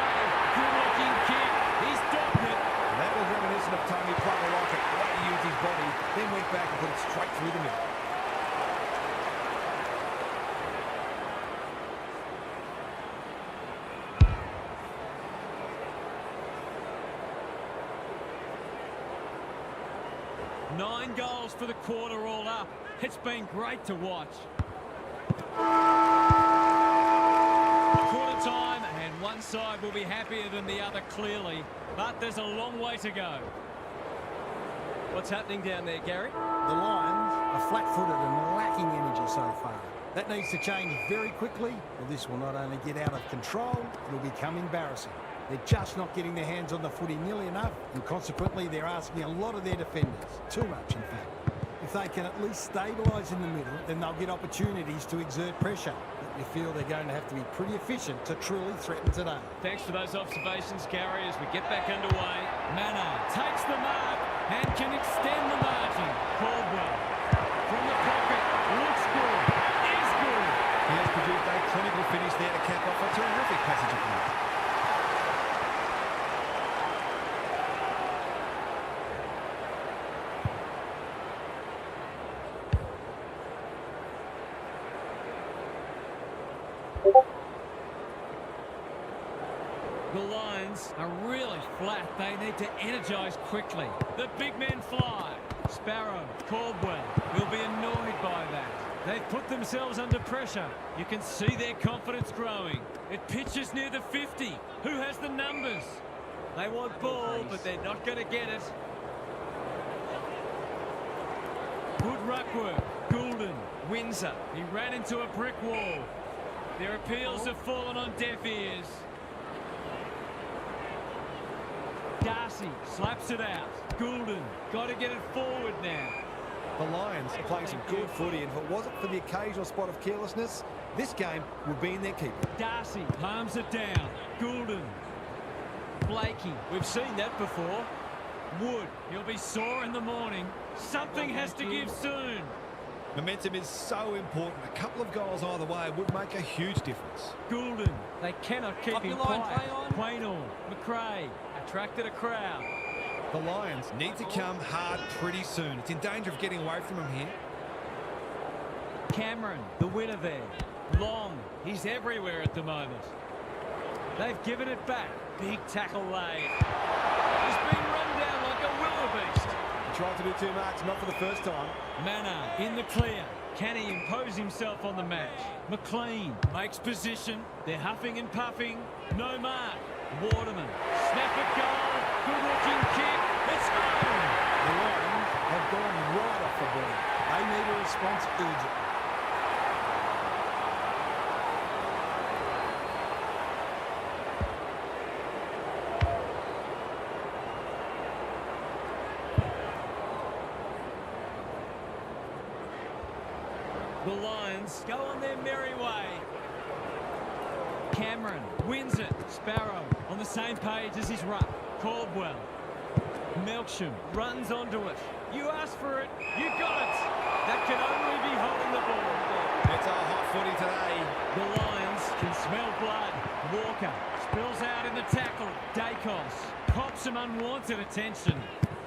Good-looking kick. He's docked it. That was reminiscent of Tony Plucker Rocket. The way he used his body, then went back and put it straight through the middle. Nine goals for the quarter all up. It's been great to watch. Quarter time, and one side will be happier than the other clearly, but there's a long way to go. What's happening down there, Gary? The Lions are flat-footed and lacking energy so far. That needs to change very quickly, or this will not only get out of control, it'll become embarrassing. They're just not getting their hands on the footy nearly enough, and consequently they're asking a lot of their defenders. Too much, in fact. If they can at least stabilise in the middle, then they'll get opportunities to exert pressure. But we feel they're going to have to be pretty efficient to truly threaten today. Thanks for those observations, Gary, as we get back underway. Manor takes the mark and can extend the margin. Caldwell from the pocket. Looks good. Is good. He has produced a clinical finish there to cap off a terrific passage of play. The Lions are really flat. They need to energise quickly. The big men fly. Sparrow, Caldwell will be annoyed by that. They've put themselves under pressure. You can see their confidence growing. It pitches near the 50. Who has the numbers? They want ball, but they're not going to get it. Good ruck work. Goulden, Windsor. He ran into a brick wall. Their appeals have fallen on deaf ears. Darcy slaps it out. Goulden got to get it forward now. The Lions are playing some good footy, and if it wasn't for the occasional spot of carelessness, this game would be in their keeper. Darcy palms it down. Goulden. Blakey. We've seen that before. Wood. He'll be sore in the morning. Something has to give soon. Momentum is so important. A couple of goals either way would make a huge difference. Goulden. They cannot keep him quiet. Quaynor. McRae attracted a crowd. The Lions need to come hard pretty soon. It's in danger of getting away from them here. Cameron, the winner there. Long. He's everywhere at the moment. They've given it back. Big tackle laid. He's being run down like a wildebeest. He tried to do too much, not for the first time. Manor in the clear. Can he impose himself on the match? McLean makes position. They're huffing and puffing. No mark. Waterman. Snap at goal. Good looking kick. It's home. The Lions have gone right off the ball. They need a response urgently. The Lions go on their merry way. Cameron wins it. Sparrow on the same page as his ruck. Caldwell. Melksham runs onto it. You asked for it. You got it. That can only be holding the ball. It's a hot footy today. The Lions can smell blood. Walker spills out in the tackle. Dacos cops some unwanted attention.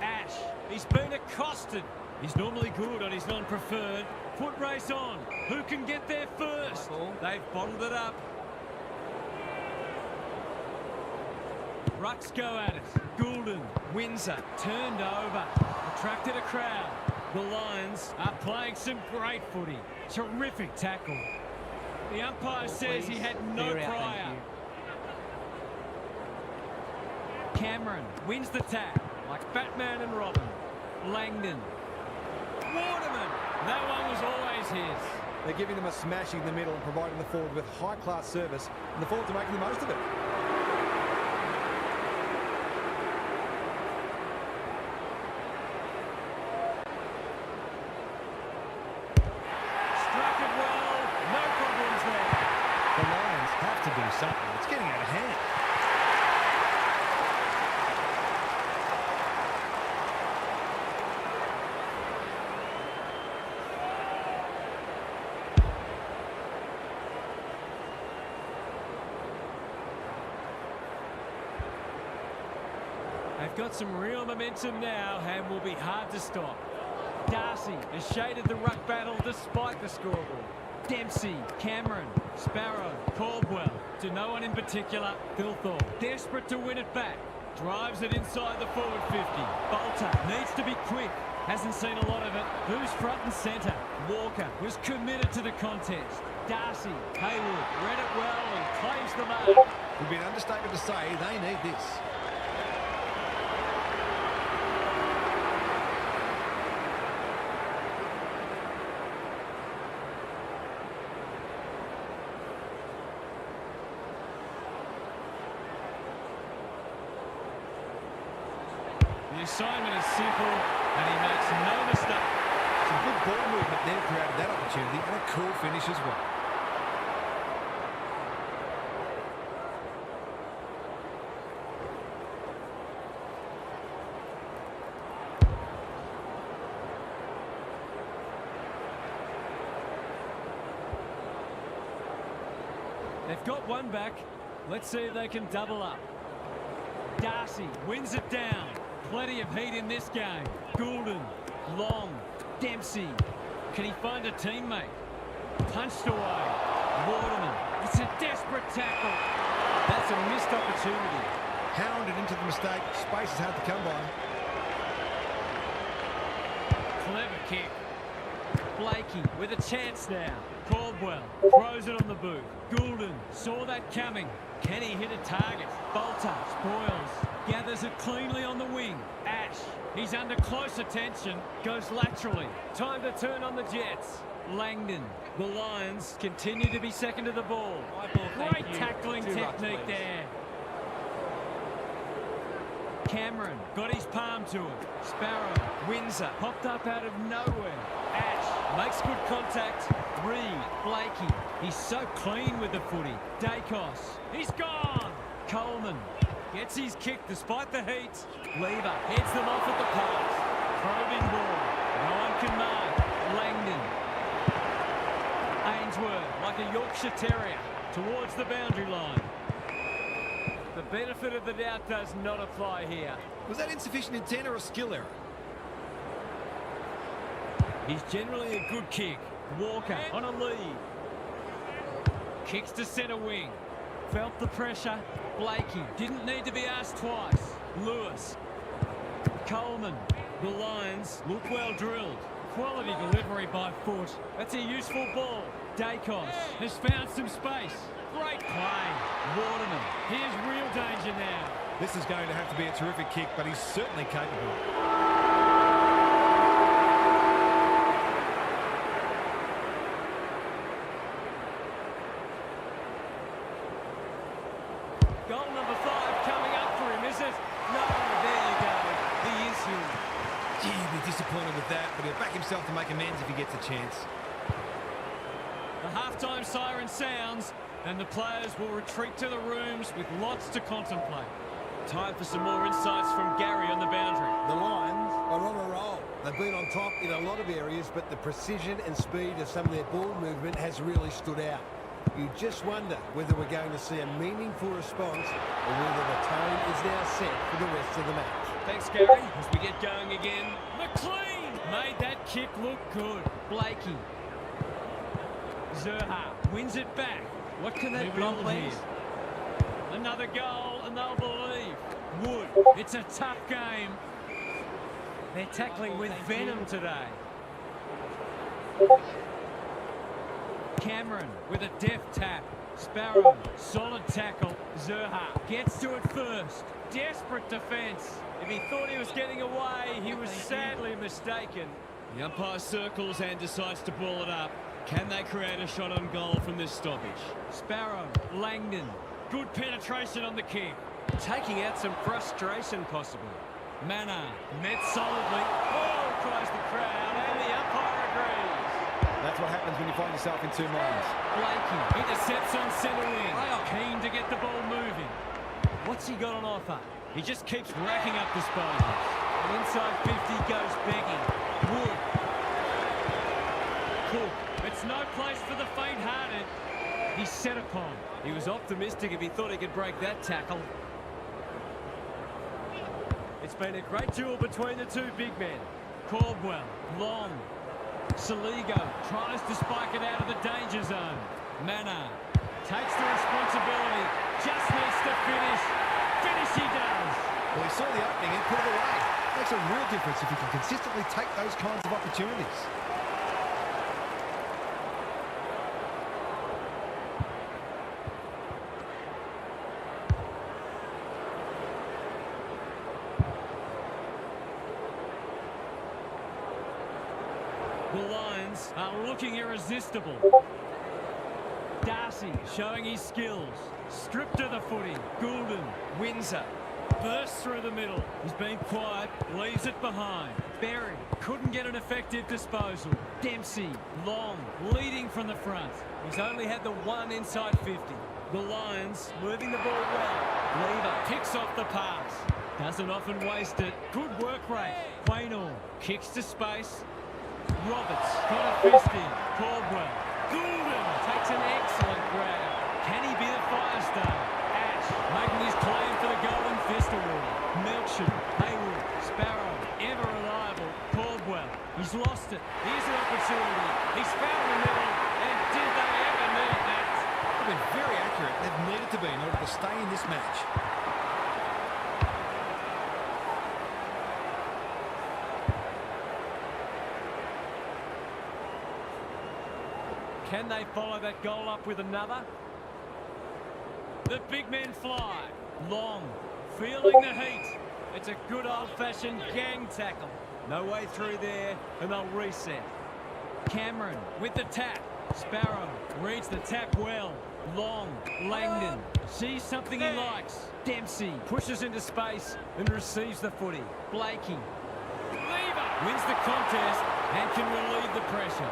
Ash, he's been accosted. He's normally good on his non-preferred. Foot race on. Who can get there first? They've bottled it up. Rucks go at it. Goulden, Windsor, turned over. Attracted a crowd. The Lions are playing some great footy. Terrific tackle. The umpire says he had no prior. Cameron wins the tap like Batman and Robin. Langdon. Waterman. That one was always his. They're giving them a smashing in the middle and providing the forward with high-class service, and the forwards are making the most of it. Struck it well. No problems there. The Lions have to do something. It's getting out of hand. They've got some real momentum now and will be hard to stop. Darcy has shaded the ruck battle despite the scoreboard. Dempsey, Cameron, Sparrow, Caldwell. To no one in particular. Thilthorpe, desperate to win it back. Drives it inside the forward 50. Bolter needs to be quick. Hasn't seen a lot of it. Who's front and centre? Walker was committed to the contest. Darcy, Haywood read it well and claims the mark. It would be an understatement to say they need this. The assignment is simple, and he makes no mistake. Some good ball movement there created that opportunity, and a cool finish as well. They've got one back. Let's see if they can double up. Darcy wins it down. Plenty of heat in this game. Goulden, Long, Dempsey. Can he find a teammate? Punched away. Waterman. It's a tackle. That's a missed opportunity. Hounded into the mistake. Space is hard to come by. Clever kick. Blakey with a chance now. Caldwell throws it on the boot. Goulden saw that coming. Can he hit a target? Bolter spoils. Gathers it cleanly on the wing. Ash, he's under close attention. Goes laterally. Time to turn on the Jets. Langdon. The Lions continue to be second to the ball. Great tackling technique there. Cameron got his palm to it. Sparrow. Windsor popped up out of nowhere. Ash makes good contact. Reed. Blakey. He's so clean with the footy. Dacos. He's gone. Coleman gets his kick despite the heat. Lever heads them off at the pass. Probing ball. No one can mark. Langdon. Ainsworth like a Yorkshire Terrier towards the boundary line. The benefit of the doubt does not apply here. Was that insufficient intent or a skill error? He's generally a good kick. Walker on a lead. Kicks to centre wing. Felt the pressure. Blakey didn't need to be asked twice. Lewis. Coleman. The Lions look well drilled. Quality delivery by foot. That's a useful ball. Dacos has found some space. Great play. Waterman. Here's real danger now. This is going to have to be a terrific kick, but he's certainly capable. Goal number 5 coming up for him, is it? No, there you go. He is here. Gee, he'll be disappointed with that, but he'll back himself to make amends if he gets a chance. The halftime siren sounds, and the players will retreat to the rooms with lots to contemplate. Time for some more insights from Gary on the boundary. The Lions are on a roll. They've been on top in a lot of areas, but the precision and speed of some of their ball movement has really stood out. You just wonder whether we're going to see a meaningful response or whether the tone is now set for the rest of the match. Thanks, Gary. As we get going again, McLean made that kick look good. Blakey. Zerha wins it back. What can they build here? Another goal and they'll believe. Wood. It's a tough game. They're tackling with venom today. Cameron with a deft tap. Sparrow, solid tackle. Zerha gets to it first. Desperate defence. If he thought he was getting away, he was sadly mistaken. The umpire circles and decides to ball it up. Can they create a shot on goal from this stoppage? Sparrow, Langdon. Good penetration on the kick. Taking out some frustration possibly. Manor met solidly. Oh, cries the crowd, and the umpire agrees. That's what happens when you find yourself in two minds. Blakey intercepts on centre wing. Keen to get the ball moving. What's he got on offer? He just keeps racking up disposals. Inside 50 goes begging. Wood. Cook. It's no place for the faint-hearted. He's set upon. He was optimistic if he thought he could break that tackle. It's been a great duel between the two big men. Caldwell, long. Saligo tries to spike it out of the danger zone. Manor takes the responsibility. Just needs to finish. Finish he does. Well, he saw the opening and put it away. Makes a real difference if he can consistently take those kinds of opportunities. The Lions are looking irresistible. Darcy showing his skills. Stripped to the footy. Goulden. Windsor. Bursts through the middle. He's been quiet. Leaves it behind. Berry couldn't get an effective disposal. Dempsey. Long. Leading from the front. He's only had the one inside 50. The Lions moving the ball well. Lever picks off the pass. Doesn't often waste it. Good work rate. Quaynor kicks to space. Roberts got a fist in. Caldwell. Goulden takes an excellent grab. Can he be the Firestone? Ash making his claim for the Golden Fist Award. Melchon, Hayward, Sparrow, ever reliable. Caldwell, he's lost it. Here's an opportunity. He's found the middle. And did they ever need that? They've been very accurate. They've needed to be in order to stay in this match. Can they follow that goal up with another? The big men fly. Long. Feeling the heat. It's a good old-fashioned gang tackle. No way through there, and they'll reset. Cameron with the tap. Sparrow reads the tap well. Long. Langdon sees something he likes. Dempsey pushes into space and receives the footy. Blakey. Lever wins the contest and can relieve the pressure.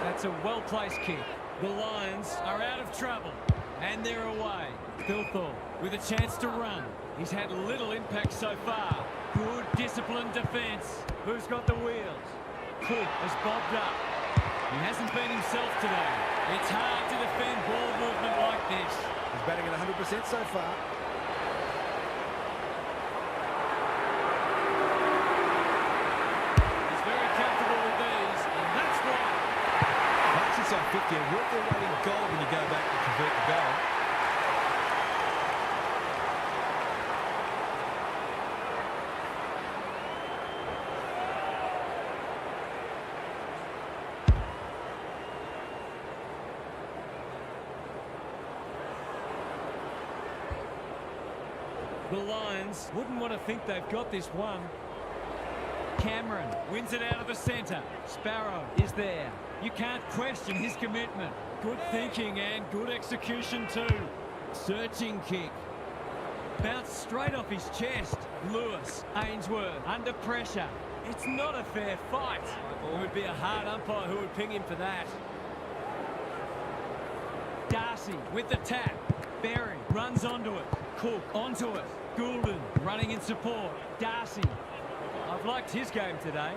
That's a well-placed kick. The Lions are out of trouble, and they're away. Thilthorpe with a chance to run. He's had little impact so far. Good, disciplined defence. Who's got the wheels? Cook has bobbed up. He hasn't been himself today. It's hard to defend ball movement like this. He's batting at 100% so far. He's very comfortable with these, and that's why. Marks inside 50 and work their way in goal when you go back and convert the goal. The Lions wouldn't want to think they've got this one. Cameron wins it out of the centre. Sparrow is there. You can't question his commitment. Good thinking and good execution too. Searching kick. Bounced straight off his chest. Lewis, Ainsworth, under pressure. It's not a fair fight. It would be a hard umpire who would ping him for that. Darcy with the tap. Berry runs onto it. Cook onto it. Goulden running in support. Darcy. I've liked his game today.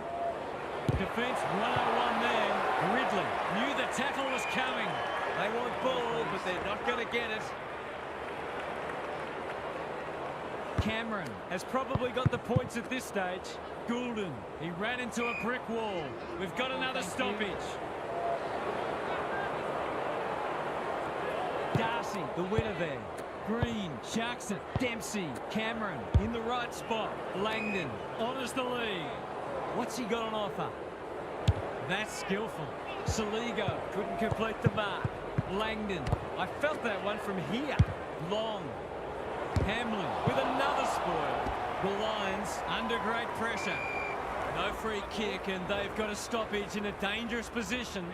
Defence 101 there. Ridley knew the tackle was coming. They want ball, but they're not going to get it. Cameron has probably got the points at this stage. Goulden, he ran into a brick wall. We've got another stoppage. Darcy, the winner there. Green, Sharkson, Dempsey, Cameron in the right spot. Langdon honours the lead. What's he got on offer? That's skillful. Saligo couldn't complete the mark. Langdon, I felt that one from here. Long. Hamlin with another spoil. The Lions under great pressure. No free kick and they've got a stoppage in a dangerous position.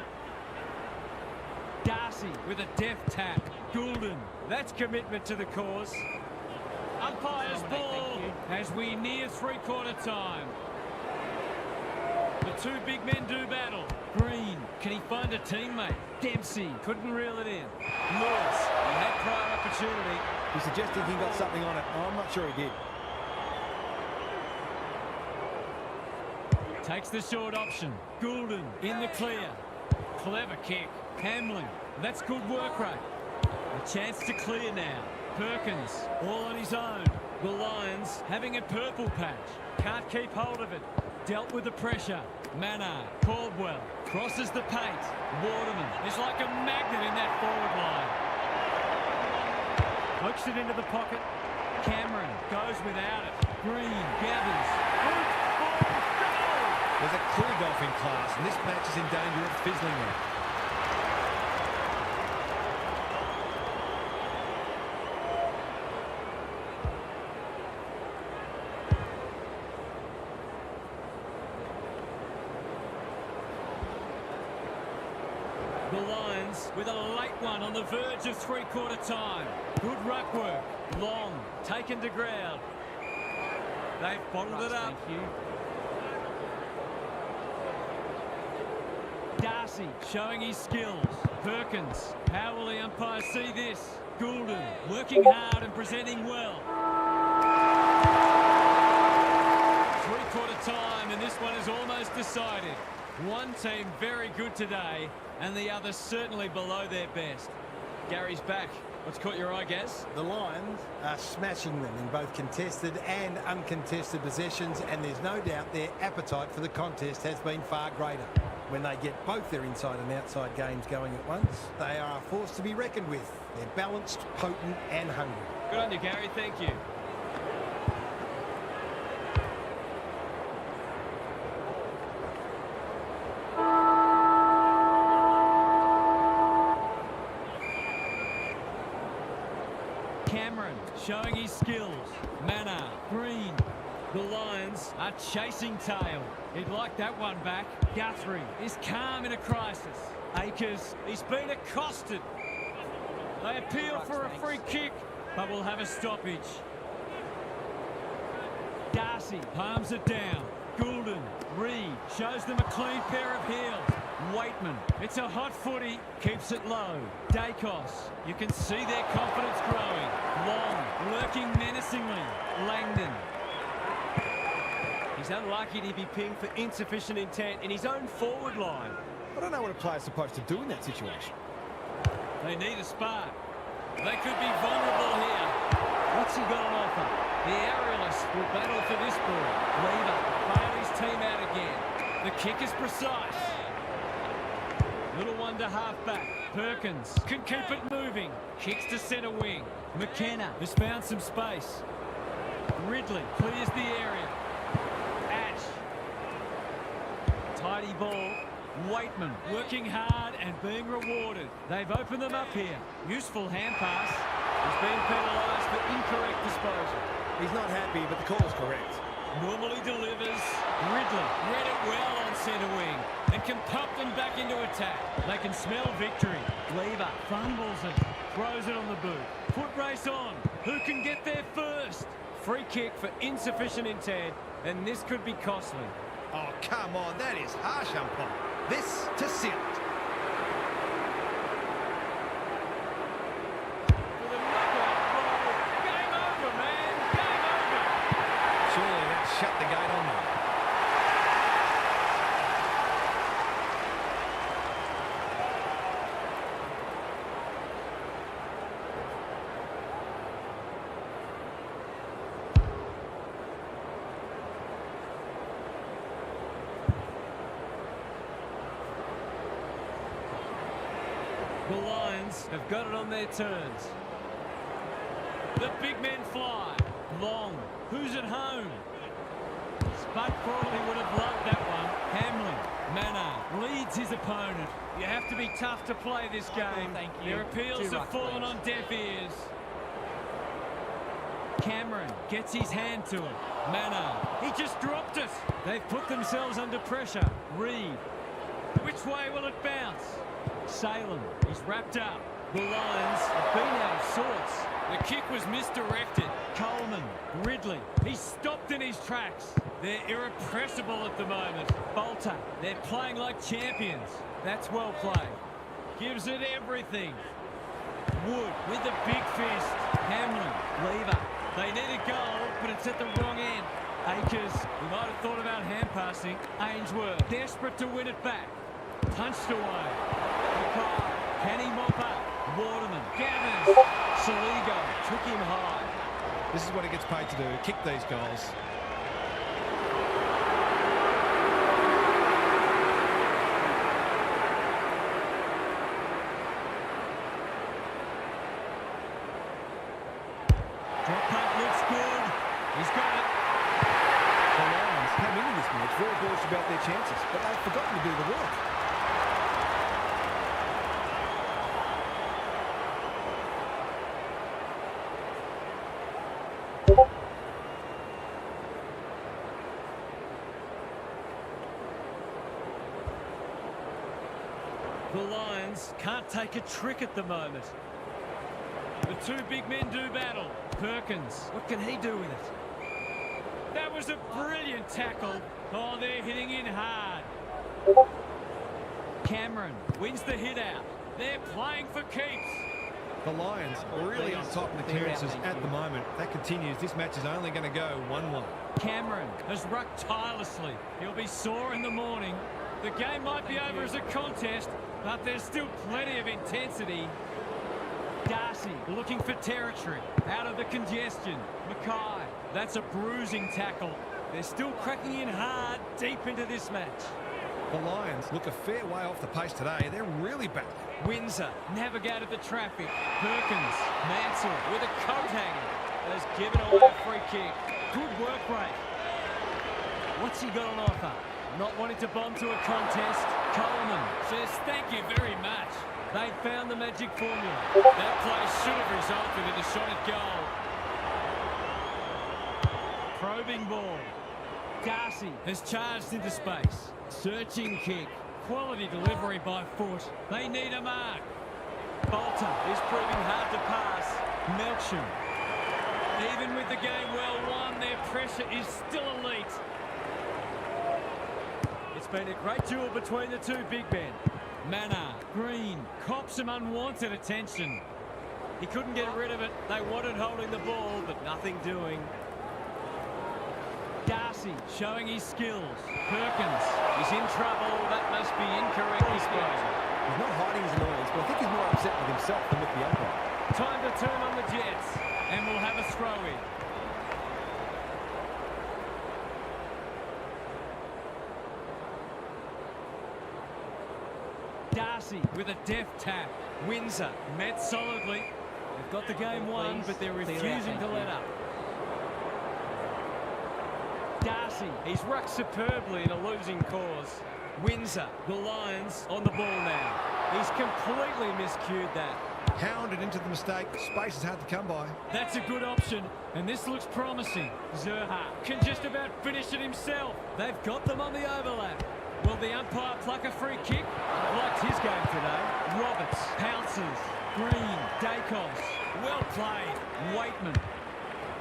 Darcy with a deft tap. Goulden, that's commitment to the cause. Umpire's ball as we near three-quarter time. The two big men do battle. Green, can he find a teammate? Dempsey couldn't reel it in. Lewis, he had prior opportunity. He suggested he got something on it. I'm not sure he did. Takes the short option. Goulden in the clear. Clever kick. Hamlin, that's good work rate. A chance to clear now. Perkins, all on his own. The Lions having a purple patch. Can't keep hold of it. Dealt with the pressure. Mannar, Caldwell, crosses the paint. Waterman is like a magnet in that forward line. Pokes it into the pocket. Cameron goes without it. Green gathers. There's a clear golfing class, and this match is in danger of fizzling out. The Lions with a late one on the verge of three-quarter time. Good ruck work. Long, taken to ground. They've bottled it up. Thank you. Darcy showing his skills. Perkins, how will the umpire see this? Goulden working hard and presenting well. Three-quarter time and this one is almost decided. One team very good today and the other certainly below their best. Gary's back. What's caught your eye, Gaz? The Lions are smashing them in both contested and uncontested possessions, and there's no doubt their appetite for the contest has been far greater. when they get both their inside and outside games going at once. They are a force to be reckoned with. They're balanced, potent and hungry. Good on you, Gary. Thank you. Cameron showing his skills. Manor, Green. The Lions are chasing tail. He'd like that one back. Guthrie is calm in a crisis. Akers, he's been accosted. They appeal for a free kick, but will have a stoppage. Darcy palms it down. Goulden, Reed shows them a clean pair of heels. Waitman, it's a hot footy, keeps it low. Dacos, you can see their confidence growing. Long, lurking menacingly. Langdon. He's unlucky to be pinged for insufficient intent in his own forward line. I don't know what a player's supposed to do in that situation. They need a spark. They could be vulnerable here. What's he got on offer? The aerialist will battle for this ball. Lever bail his team out again. The kick is precise. Little one to half-back. Perkins can keep it moving. Kicks to centre wing. McKenna has found some space. Ridley clears the area. Ash. Tidy ball. Waitman working hard and being rewarded. They've opened them up here. Useful hand pass. He's been penalised for incorrect disposal. He's not happy, but the call's correct. Normally delivers. Ridley read it well on centre wing and can pump them back into attack. They can smell victory. Lever fumbles it, throws it on the boot. Foot race on. Who can get there first? Free kick for insufficient intent, and this could be costly. Oh, come on, that is harsh, umpire. This to seal it. With a knockout blow. Game over, man. Game over. Surely that shut the gate on them. The Lions have got it on their turns. The big men fly. Long. Who's at home? Spud Crawley would have loved that one. Hamlin. Manor leads his opponent. You have to be tough to play this game. Thank you. Their appeals have fallen on deaf ears. Cameron gets his hand to it. Manor. He just dropped it. They've put themselves under pressure. Reed. Which way will it bounce? Salem, he's wrapped up. The Lions have been out of sorts. The kick was misdirected. Coleman, Ridley, he's stopped in his tracks. They're irrepressible at the moment. Bolter, they're playing like champions. That's well played. Gives it everything. Wood with the big fist. Hamlin, Lever. They need a goal, but it's at the wrong end. Akers, he might have thought about hand passing. Ainsworth, desperate to win it back. Punched away. Can he mop up? Waterman, Gavin, Saligo took him high. This is what he gets paid to do, kick these goals. Drop punt looks good. He's got it. The Lions came into this match very bullish about their chances, but they've forgotten to do the work. The Lions can't take a trick at the moment. The two big men do battle. Perkins, what can he do with it? That was a brilliant tackle. Oh, they're hitting in hard. Cameron wins the hit out. They're playing for keeps. The Lions are really on top in the clearances at the moment. If that continues, this match is only going to go 1-1. Cameron has rucked tirelessly. He'll be sore in the morning. The game might be over as a contest, but there's still plenty of intensity. Darcy looking for territory. Out of the congestion. Mackay. That's a bruising tackle. They're still cracking in hard deep into this match. The Lions look a fair way off the pace today. They're really back. Windsor navigated the traffic. Perkins, Mansell with a coat hanger has given away a free kick. Good work rate. What's he got on offer? Not wanting to bomb to a contest. Coleman says thank you very much. They found the magic formula. That play should have resulted in a shot at goal. Probing ball. Darcy has charged into space. Searching kick. Quality delivery by foot. They need a mark. Bolter is proving hard to pass. Melksham. Even with the game well won, their pressure is still elite. It's been a great duel between the two big men. Manor, Green, cops some unwanted attention. He couldn't get rid of it. They wanted holding the ball, but nothing doing. Darcy showing his skills. Perkins is in trouble. That must be incorrectly spoken. He's not hiding his annoyance, but I think he's more upset with himself than with the umpire. Time to turn on the Jets, and we'll have a throw in. Darcy with a deft tap. Windsor met solidly. They've got the game won, but they're refusing to let up. Darcy, he's rucked superbly in a losing cause. Windsor, the Lions on the ball now. He's completely miscued that. Hounded into the mistake. Space is hard to come by. That's a good option, and this looks promising. Zerha can just about finish it himself. They've got them on the overlap. Will the umpire pluck a free kick? I've liked his game today. Roberts pounces. Green, Dacos. Well played. Waitman.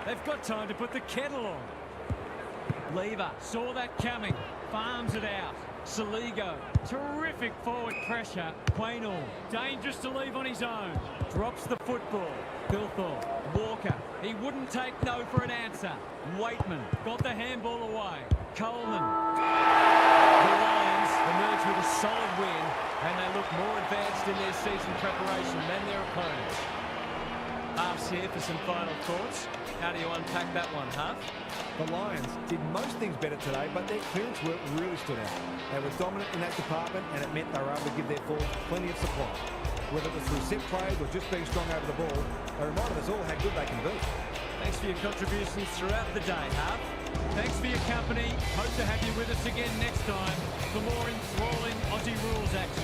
They've got time to put the kettle on. Lever saw that coming. Farms it out. Saligo. Terrific forward pressure. Quaynor. Dangerous to leave on his own. Drops the football. Bilthorpe. Walker. He wouldn't take no for an answer. Waitman got the handball away. Coleman. The Lions emerge with a solid win, and they look more advanced in their season preparation than their opponents. Half's here for some final thoughts. How do you unpack that one, Half? The Lions did most things better today, but their clearance work really stood out. They were dominant in that department, and it meant they were able to give their forwards plenty of supply. Whether it was through set plays or just being strong over the ball, they reminded us all how good they can be. Thanks for your contributions throughout the day, Half. Thanks for your company. Hope to have you with us again next time for more enthralling Aussie rules action.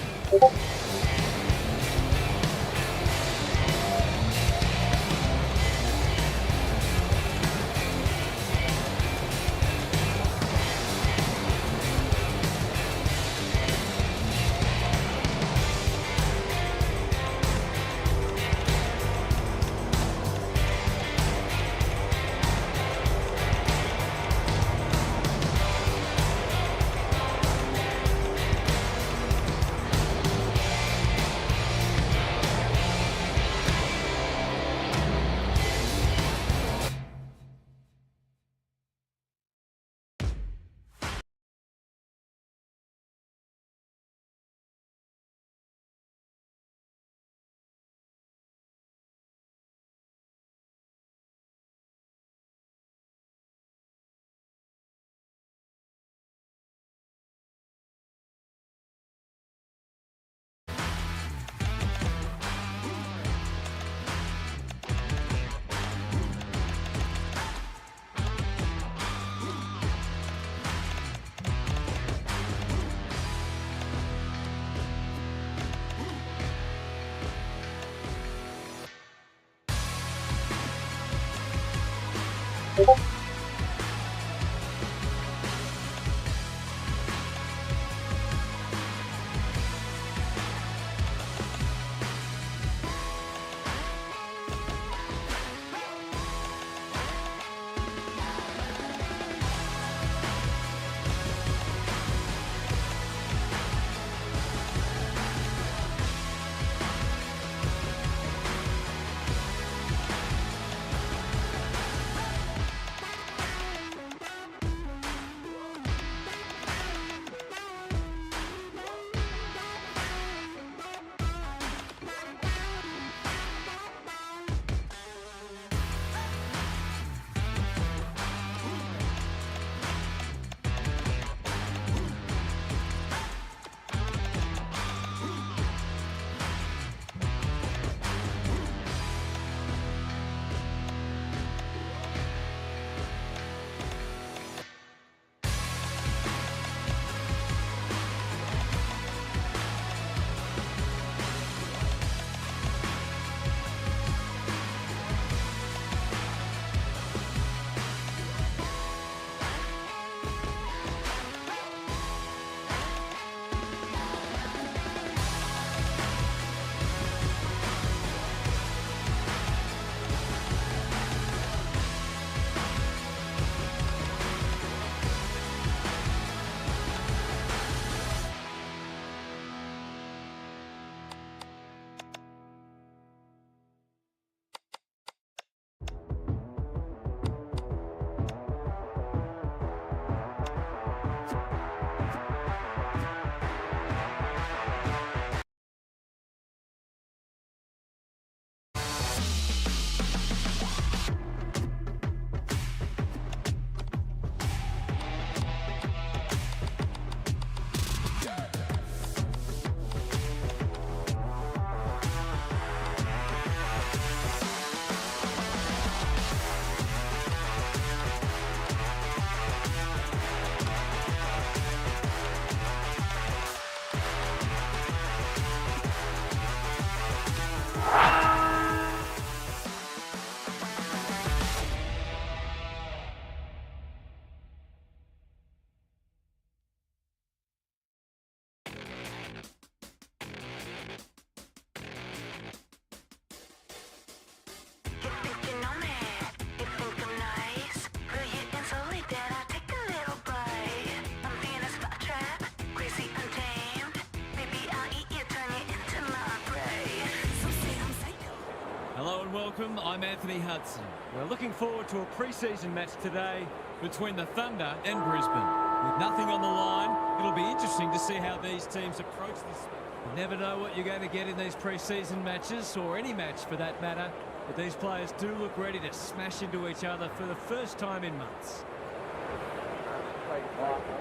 Hello and welcome. I'm Anthony Hudson. We're looking forward to a pre-season match today. Between the Thunder and Brisbane. With nothing on the line, it'll be interesting to see how these teams approach this. You never know what you're going to get in these pre-season matches, or any match for that matter. But these players do look ready to smash into each other for the first time in months.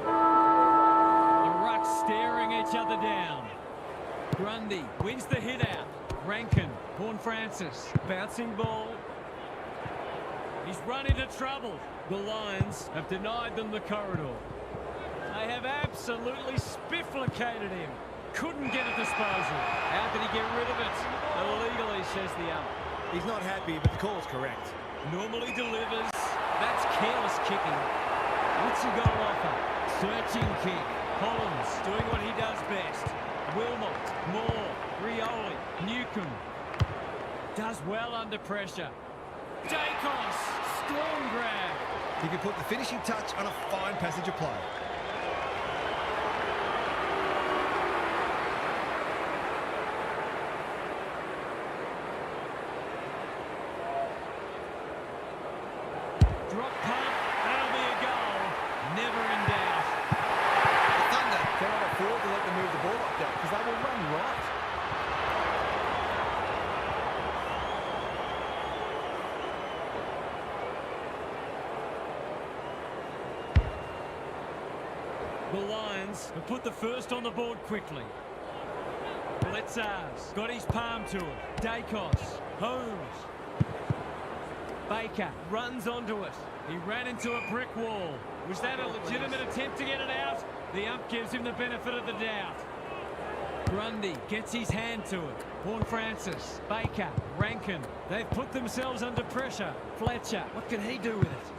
The Rucks staring each other down. Grundy wins the hit out. Rankin, Horne-Francis, bouncing ball. He's run into trouble. The Lions have denied them the corridor. They have absolutely spifflicated him. Couldn't get a disposal. How did he get rid of it? Illegally, says the ump. He's not happy, but the call's correct. Normally delivers. That's careless kicking. What's he got to offer? Searching kick. Collins doing what he does best. Wilmot, Moore, Rioli, Newcomb. Does well under pressure. Dacos, strong grab. He can put the finishing touch on a fine passage of play. Drop punt, that'll be a goal. Never in doubt. The Thunder Cannot afford to let them move the ball like that because they will run right. The Lions have put the first on the board quickly. Bledsoe's got his palm to it. Dacos, Holmes. Baker runs onto it. He ran into a brick wall. Was that a legitimate attempt to get it out? The ump gives him the benefit of the doubt. Grundy gets his hand to it. Horne-Francis, Baker, Rankin. They've put themselves under pressure. Fletcher, what can he do with it?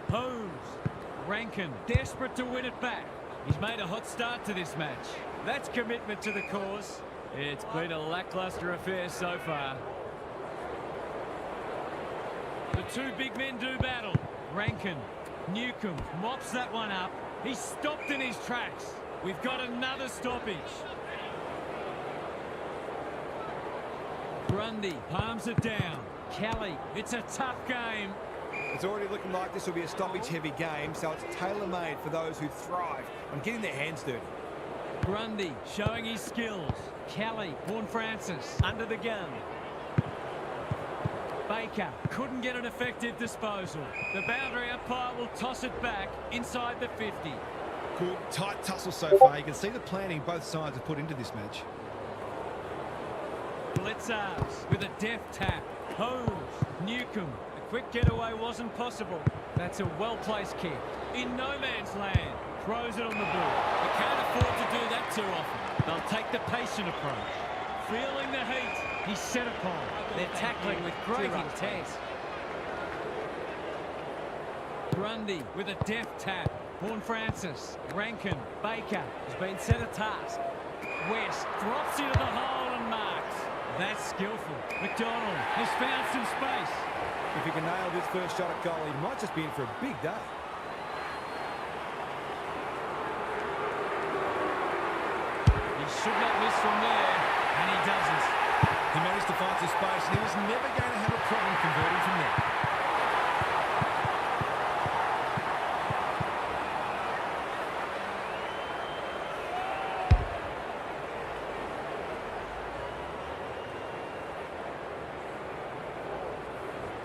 Holmes, Rankin, desperate to win it back. He's made a hot start to this match. That's commitment to the cause. It's been a lacklustre affair so far. The two big men do battle. Rankin, Newcomb mops that one up. He's stopped in his tracks. We've got another stoppage. Grundy palms it down. Kelly, it's a tough game. It's already looking like this will be a stoppage-heavy game, so it's tailor-made for those who thrive on getting their hands dirty. Grundy showing his skills. Kelly, Horne-Francis under the gun. Baker couldn't get an effective disposal. The boundary umpire will toss it back inside the 50. good, tight tussle so far. You can see the planning both sides have put into this match. Bledsoe's with a deft tap. Holmes, Newcomb. A quick getaway wasn't possible. That's a well-placed kick. In no man's land. Throws it on the ball. They can't afford to do that too often. They'll take the patient approach. Feeling the heat. He's set upon. They're tackling with great intent. Grundy with a deft tap. Horne-Francis, Rankin, Baker has been set a task. West drops into the hole and marks. That's skillful. McDonald has found some space. If he can nail this first shot at goal, he might just be in for a big day. He should not miss from there, and he doesn't. He managed to find some space, and he was never going to have a problem converting from there.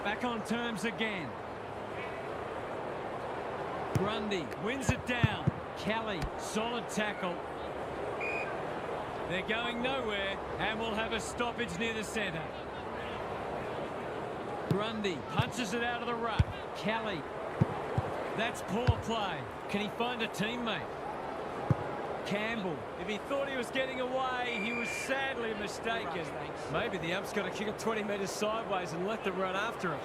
Back on terms again. Grundy wins it down. Kelly, solid tackle. They're going nowhere, and we'll have a stoppage near the centre. Grundy punches it out of the ruck. Kelly. That's poor play. Can he find a teammate? Campbell. If he thought he was getting away, he was sadly mistaken. Maybe the ump's got to kick it 20 metres sideways and let them run after it.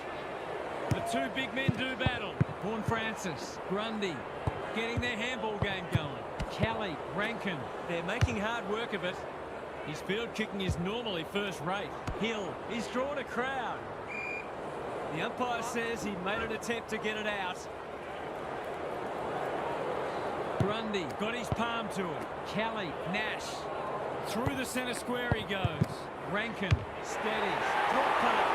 The two big men do battle. Horne-Francis, Grundy, getting their handball game going. Kelly, Rankin, they're making hard work of it. His field kicking is normally first rate. Hill, he's drawn a crowd. The umpire says he made an attempt to get it out. Grundy got his palm to it. Kelly, Nash, through the centre square he goes. Rankin, steadies, drop punt,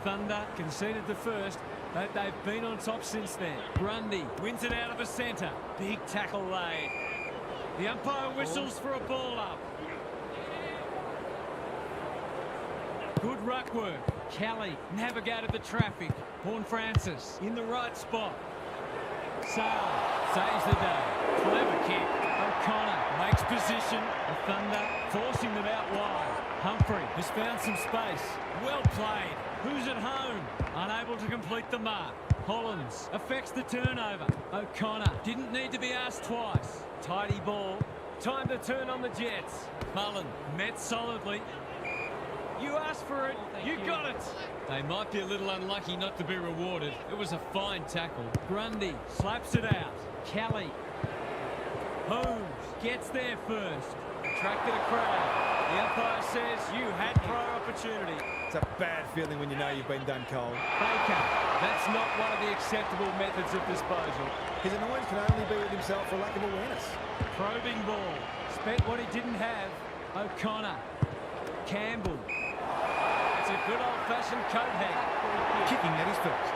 Thunder conceded the first, but they've been on top since then. Grundy wins it out of the centre. Big tackle laid. The umpire whistles for a ball up. Good ruck work. Kelly navigated the traffic. Horn Francis in the right spot. Sale saves the day. Clever kick. O'Connor makes position. The Thunder forcing them out wide. Humphrey has found some space. Well played. Who's at home? Unable to complete the mark. Hollins affects the turnover. O'Connor didn't need to be asked twice. Tidy ball. Time to turn on the Jets. Mullen met solidly. You asked for it, you got it. They might be a little unlucky not to be rewarded. It was a fine tackle. Grundy slaps it out. Kelly. Holmes gets there first. Attracted a crowd. The umpire says you had prior opportunity. It's a bad feeling when you know you've been done cold. Baker. That's not one of the acceptable methods of disposal. His annoyance can only be with himself for lack of awareness. Probing ball. Spent what he didn't have. O'Connor. Campbell. It's a good old-fashioned coat hanger. Kicking that is first.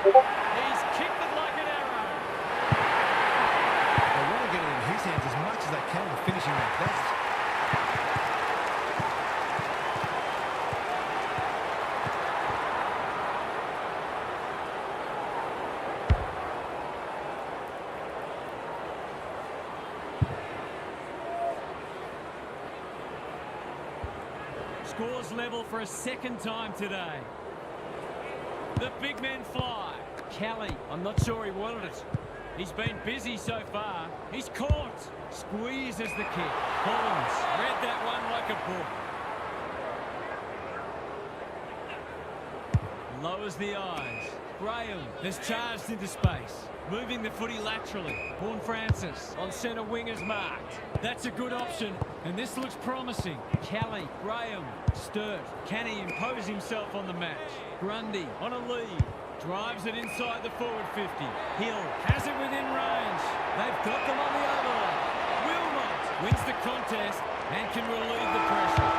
He's kicked it like an arrow. They want to get it in his hands as much as they can with finishing like that. Scores level for a second time today. The big men fly. Kelly, I'm not sure he wanted it. He's been busy so far. He's caught. Squeezes the kick. Hollins read that one like a book. Lowers the eyes. Graham has charged into space. Moving the footy laterally. Horn Francis on centre wing is marked. That's a good option, and this looks promising. Kelly, Graham, Sturt. Can he impose himself on the match? Grundy on a lead. Drives it inside the forward 50. Hill has it within range. They've got them on the overlap. Wilmot wins the contest and can relieve the pressure.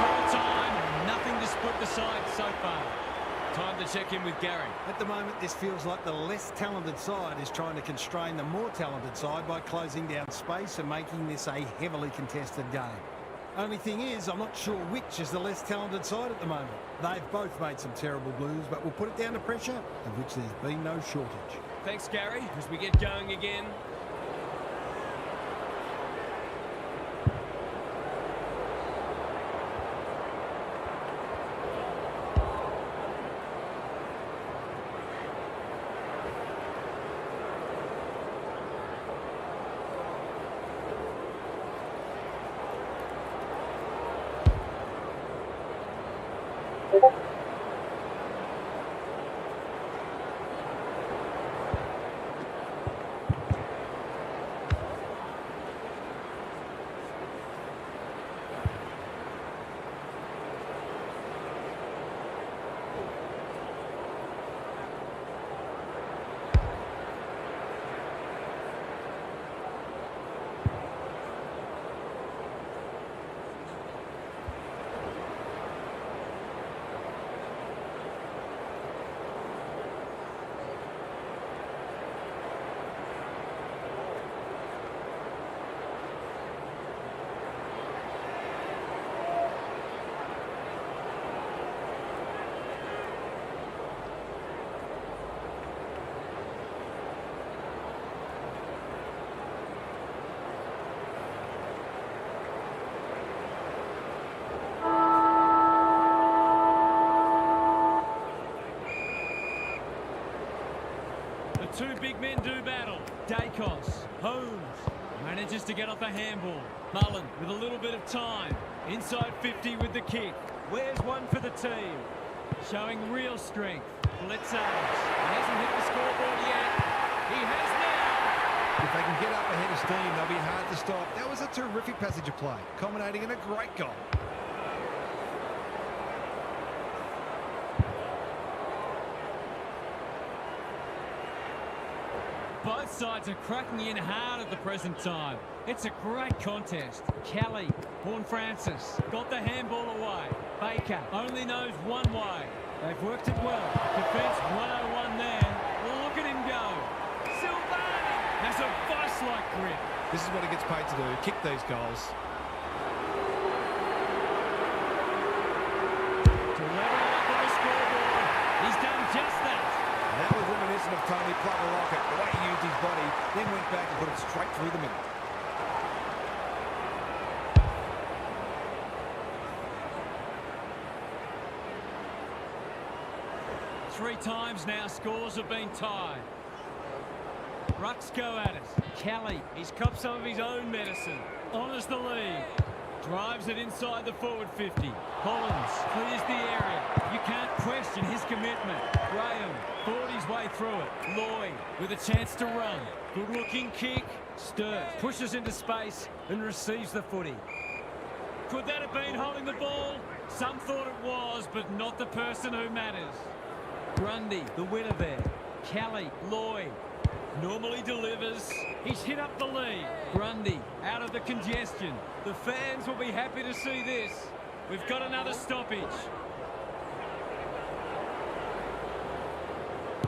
Full time, nothing to split the side so far. Time to check in with Gary. At the moment, this feels like the less talented side is trying to constrain the more talented side by closing down space and making this a heavily contested game. Only thing is, I'm not sure which is the less talented side at the moment. They've both made some terrible blues, but we'll put it down to pressure, of which there's been no shortage. Thanks, Gary. As we get going again. Two big men do battle. Dacos, Holmes, manages to get off a handball. Mullen with a little bit of time. Inside 50 with the kick. Where's one for the team? Showing real strength. Bledsoe. He hasn't hit the scoreboard yet. He has now. If they can get up ahead of steam, they'll be hard to stop. That was a terrific passage of play, culminating in a great goal. Both sides are cracking in hard at the present time. It's a great contest. Kelly, Horn Francis, got the handball away. Baker only knows one way. They've worked it well. Defence 101 there. Look at him go. Silvani has a vice-like grip. This is what he gets paid to do, kick these goals. To level up on the scoreboard. He's done just that. That was reminiscent of Tony Plugger-Rocket, the way he used his body, then went back and put it straight through the middle. Three times now scores have been tied. Rucks go at it. Kelly, he's copped some of his own medicine. Honours the lead. Drives it inside the forward 50. Collins clears the area. You can't question his commitment. Graham fought his way through it. Lloyd with a chance to run. Good looking kick. Sturt pushes into space and receives the footy. Could that have been holding the ball? Some thought it was, but not the person who matters. Grundy, the winner there. Kelly, Lloyd. Normally delivers. He's hit up the lead. Grundy out of the congestion. The fans will be happy to see this. We've got another stoppage.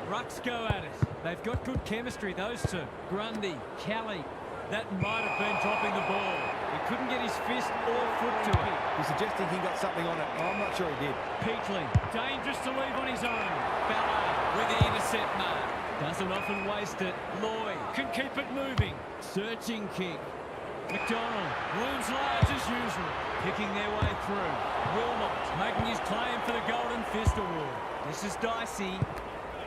Rucks go at it. They've got good chemistry, those two. Grundy, Kelly. That might have been dropping the ball. He couldn't get his fist or foot to it. He's suggesting he got something on it. I'm not sure he did. Peatling, dangerous to leave on his own. Ballard with the intercept mark. Doesn't often waste it. Lloyd can keep it moving. Searching kick. McDonald looms large as usual. Picking their way through. Wilmot making his claim for the Golden Fist Award. This is dicey.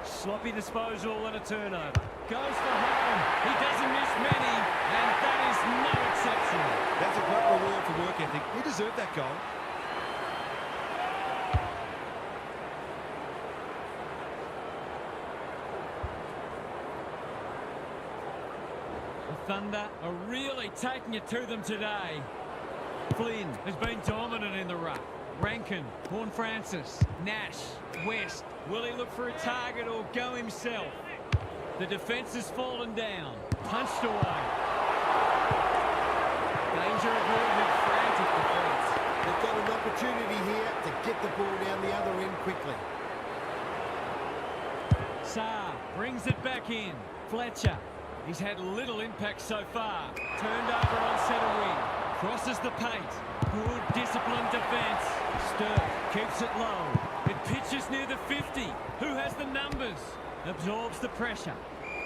Sloppy disposal and a turnover. Goes for home. He doesn't miss many, and that is no exception. That's a great reward for work ethic. He deserved that goal. The Thunder are really taking it to them today. Flynn has been dominant in the ruck. Rankin, Horn Francis, Nash, West. Will he look for a target or go himself? The defence has fallen down. Punched away. Danger avoided. Frantic defence. They've got an opportunity here to get the ball down the other end quickly. Saar brings it back in. Fletcher. He's had little impact so far. Turned over on centre wing. Crosses the paint. Good disciplined defence. Sturt keeps it low. It pitches near the 50. Who has the numbers? Absorbs the pressure.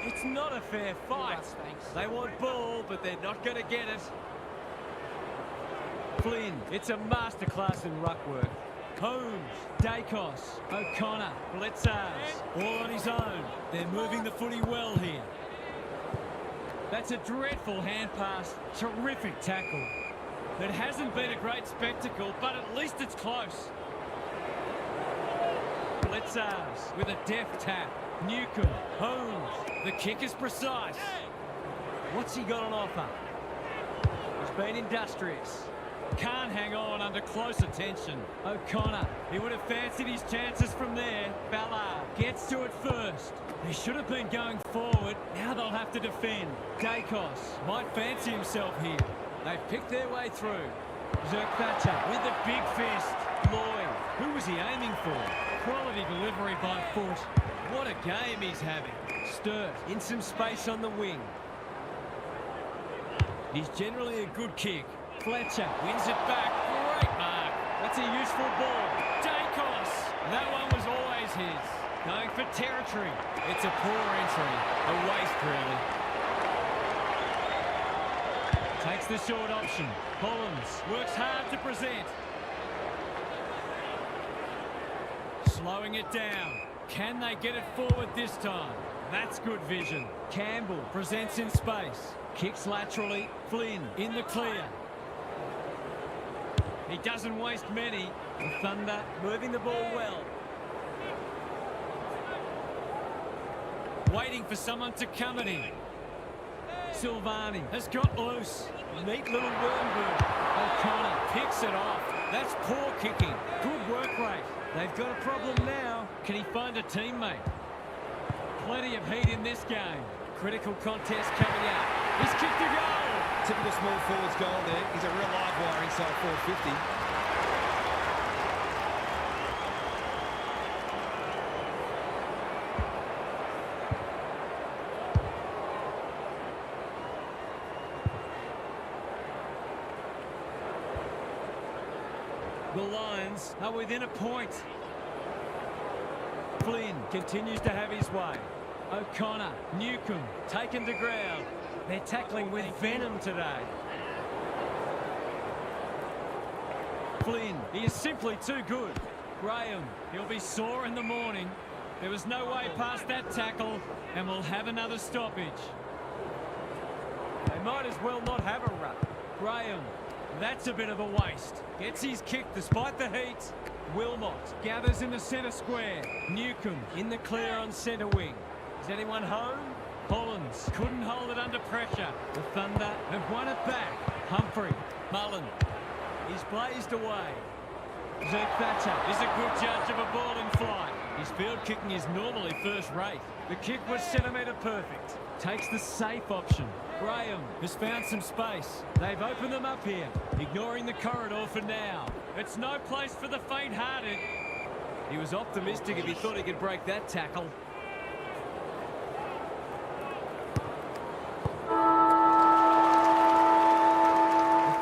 It's not a fair fight. They want ball, but they're not going to get it. Flynn, it's a masterclass in ruck work. Holmes, Dacos, O'Connor, Bledsoes, all on his own. They're moving the footy well here. That's a dreadful hand pass. Terrific tackle. It hasn't been a great spectacle, but at least it's close. Bledsoes with a deft tap. Newcomb, Holmes. The kick is precise. What's he got on offer? He's been industrious. Can't hang on under close attention. O'Connor, he would have fancied his chances from there. Ballard gets to it first. He should have been going forward. Now they'll have to defend. Dacos might fancy himself here. They've picked their way through. Zerk-Thatcher with the big fist. Lloyd, who was he aiming for? Quality delivery by foot. What a game he's having. Sturt in some space on the wing. He's generally a good kick. Fletcher wins it back. Great mark. That's a useful ball. Dacos. That one was always his. Going for territory. It's a poor entry. A waste, really. Takes the short option. Collins works hard to present. Slowing it down. Can they get it forward this time? That's good vision. Campbell presents in space. Kicks laterally. Flynn in the clear. He doesn't waste many. The Thunder moving the ball well. Waiting for someone to come at him. Silvani has got loose. Neat little worm. O'Connor picks it off. That's poor kicking. Good work rate. They've got a problem now. Can he find a teammate? Plenty of heat in this game. Critical contest coming out. He's kicked a goal. Typical small forwards goal there. He's a real live wire inside 450. The Lions are within a point. Flynn continues to have his way. O'Connor, Newcombe, taken to ground. They're tackling with venom today. Flynn, he is simply too good. Graham, he'll be sore in the morning. There was no way past that tackle, and we'll have another stoppage. They might as well not have a run. Graham, that's a bit of a waste. Gets his kick despite the heat. Wilmot gathers in the centre square. Newcombe in the clear on centre wing. Is anyone home? Hollins couldn't hold it under pressure. The Thunder have won it back. Humphrey, Mullen. He's blazed away. Zeke Thatcher is a good judge of a ball in flight. His field kicking is normally first rate. The kick was centimetre perfect. Takes the safe option. Graham has found some space. They've opened them up here, ignoring the corridor for now. It's no place for the faint-hearted. He was optimistic if he thought he could break that tackle. The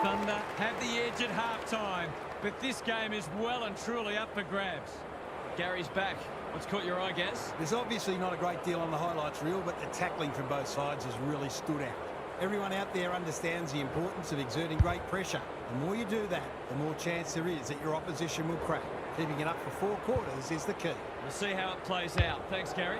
Thunder have the edge at half-time, but this game is well and truly up for grabs. Gary's back. What's caught your eye, Gaz? There's obviously not a great deal on the highlights reel, but the tackling from both sides has really stood out. Everyone out there understands the importance of exerting great pressure. The more you do that, the more chance there is that your opposition will crack. Keeping it up for 4 quarters is the key. We'll see how it plays out. Thanks, Gary.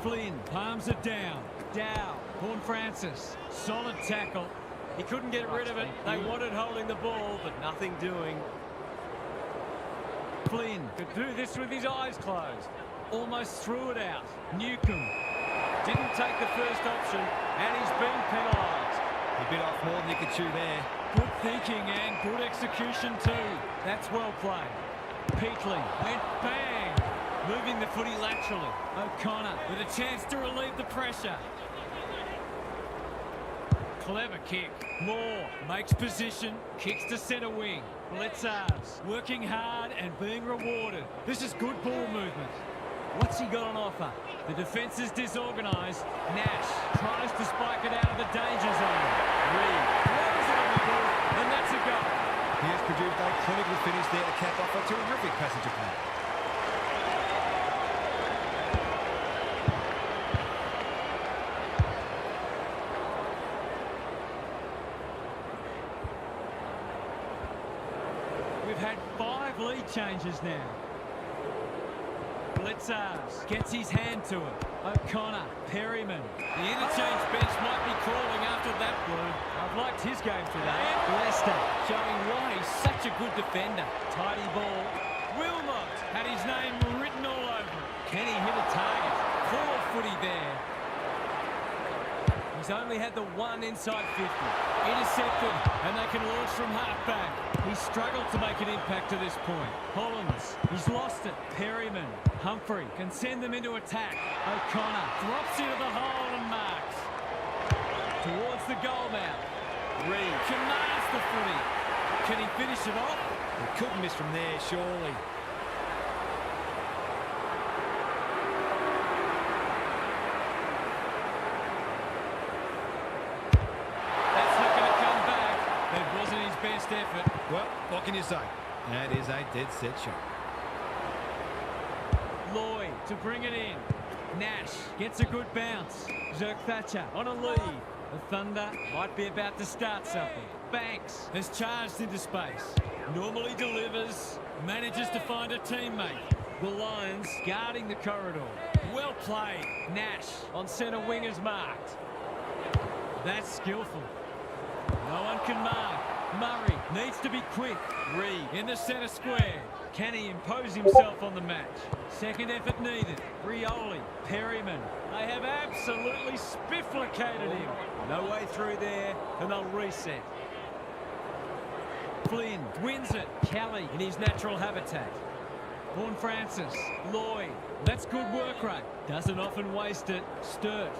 Flynn palms it down. Dow, Horn Francis, solid tackle. He couldn't get rid of it. They wanted holding the ball, but nothing doing. Flynn could do this with his eyes closed. Almost threw it out. Newcombe didn't take the first option, and he's been penalised. He bit off more than he could chew there. Good thinking and good execution too. That's well played. Peatley went bang, moving moving the footy laterally. O'Connor with a chance to relieve the pressure. Clever kick. Moore makes position, kicks to centre wing. Blitzars working hard and being rewarded. This is good ball movement. What's he got on offer? The defence is disorganised. Nash tries to spike it out of the danger zone. Reed throws it on the ball, and that's a goal. He has produced a clinical finish there to cap off a terrific passage of play. We've had 5 lead changes now. Blitzars gets his hand to it. O'Connor, Perryman. The interchange bench might be crawling after that blue. I've liked his game today. Leicester showing why he's such a good defender. Tidy ball. Wilmot had his name written all over it. Can he hit a target? Poor footy there. He's only had the one inside 50. Intercepted, and they can launch from half-back. He's struggled to make an impact to this point. Hollins, he's lost it. Perryman, Humphrey can send them into attack. O'Connor drops into the hole and marks. Towards the goal now. Reed commands the footy. Can he finish it off? He couldn't miss from there, surely. That's not going to come back. That wasn't his best effort. Well, what can you say? That is a dead set shot. Lloyd to bring it in. Nash gets a good bounce. Zerk Thatcher on a lead. The Thunder might be about to start something. Banks has charged into space. Normally delivers, manages to find a teammate. The Lions guarding the corridor. Well played. Nash on centre wing is marked. That's skillful. No one can mark. Murray needs to be quick. Reed in the centre square. Can he impose himself on the match? Second effort needed. Rioli, Perryman. They have absolutely spifflicated him. No way through there, and they'll reset. Flynn wins it. Kelly in his natural habitat. Vaughan Francis, Lloyd. That's good work rate. Doesn't often waste it. Sturt.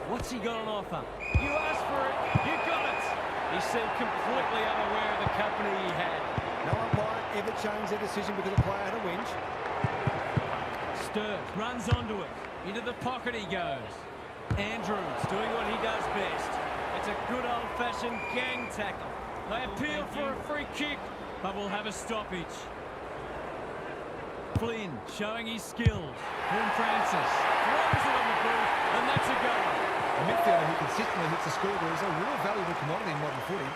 What's he got on offer? You asked for it, you got it. He seemed completely unaware of the company he had. No umpire ever changed their decision because a player had a whinge. Sturt runs onto it. Into the pocket he goes. Andrews doing what he does best. It's a good old-fashioned gang tackle. They appeal for a free kick, but will have a stoppage. Flynn showing his skills. Vaughan Francis throws it on the boot, and that's a goal. A midfielder who consistently hits the scoreboard is a real valuable commodity in modern footy.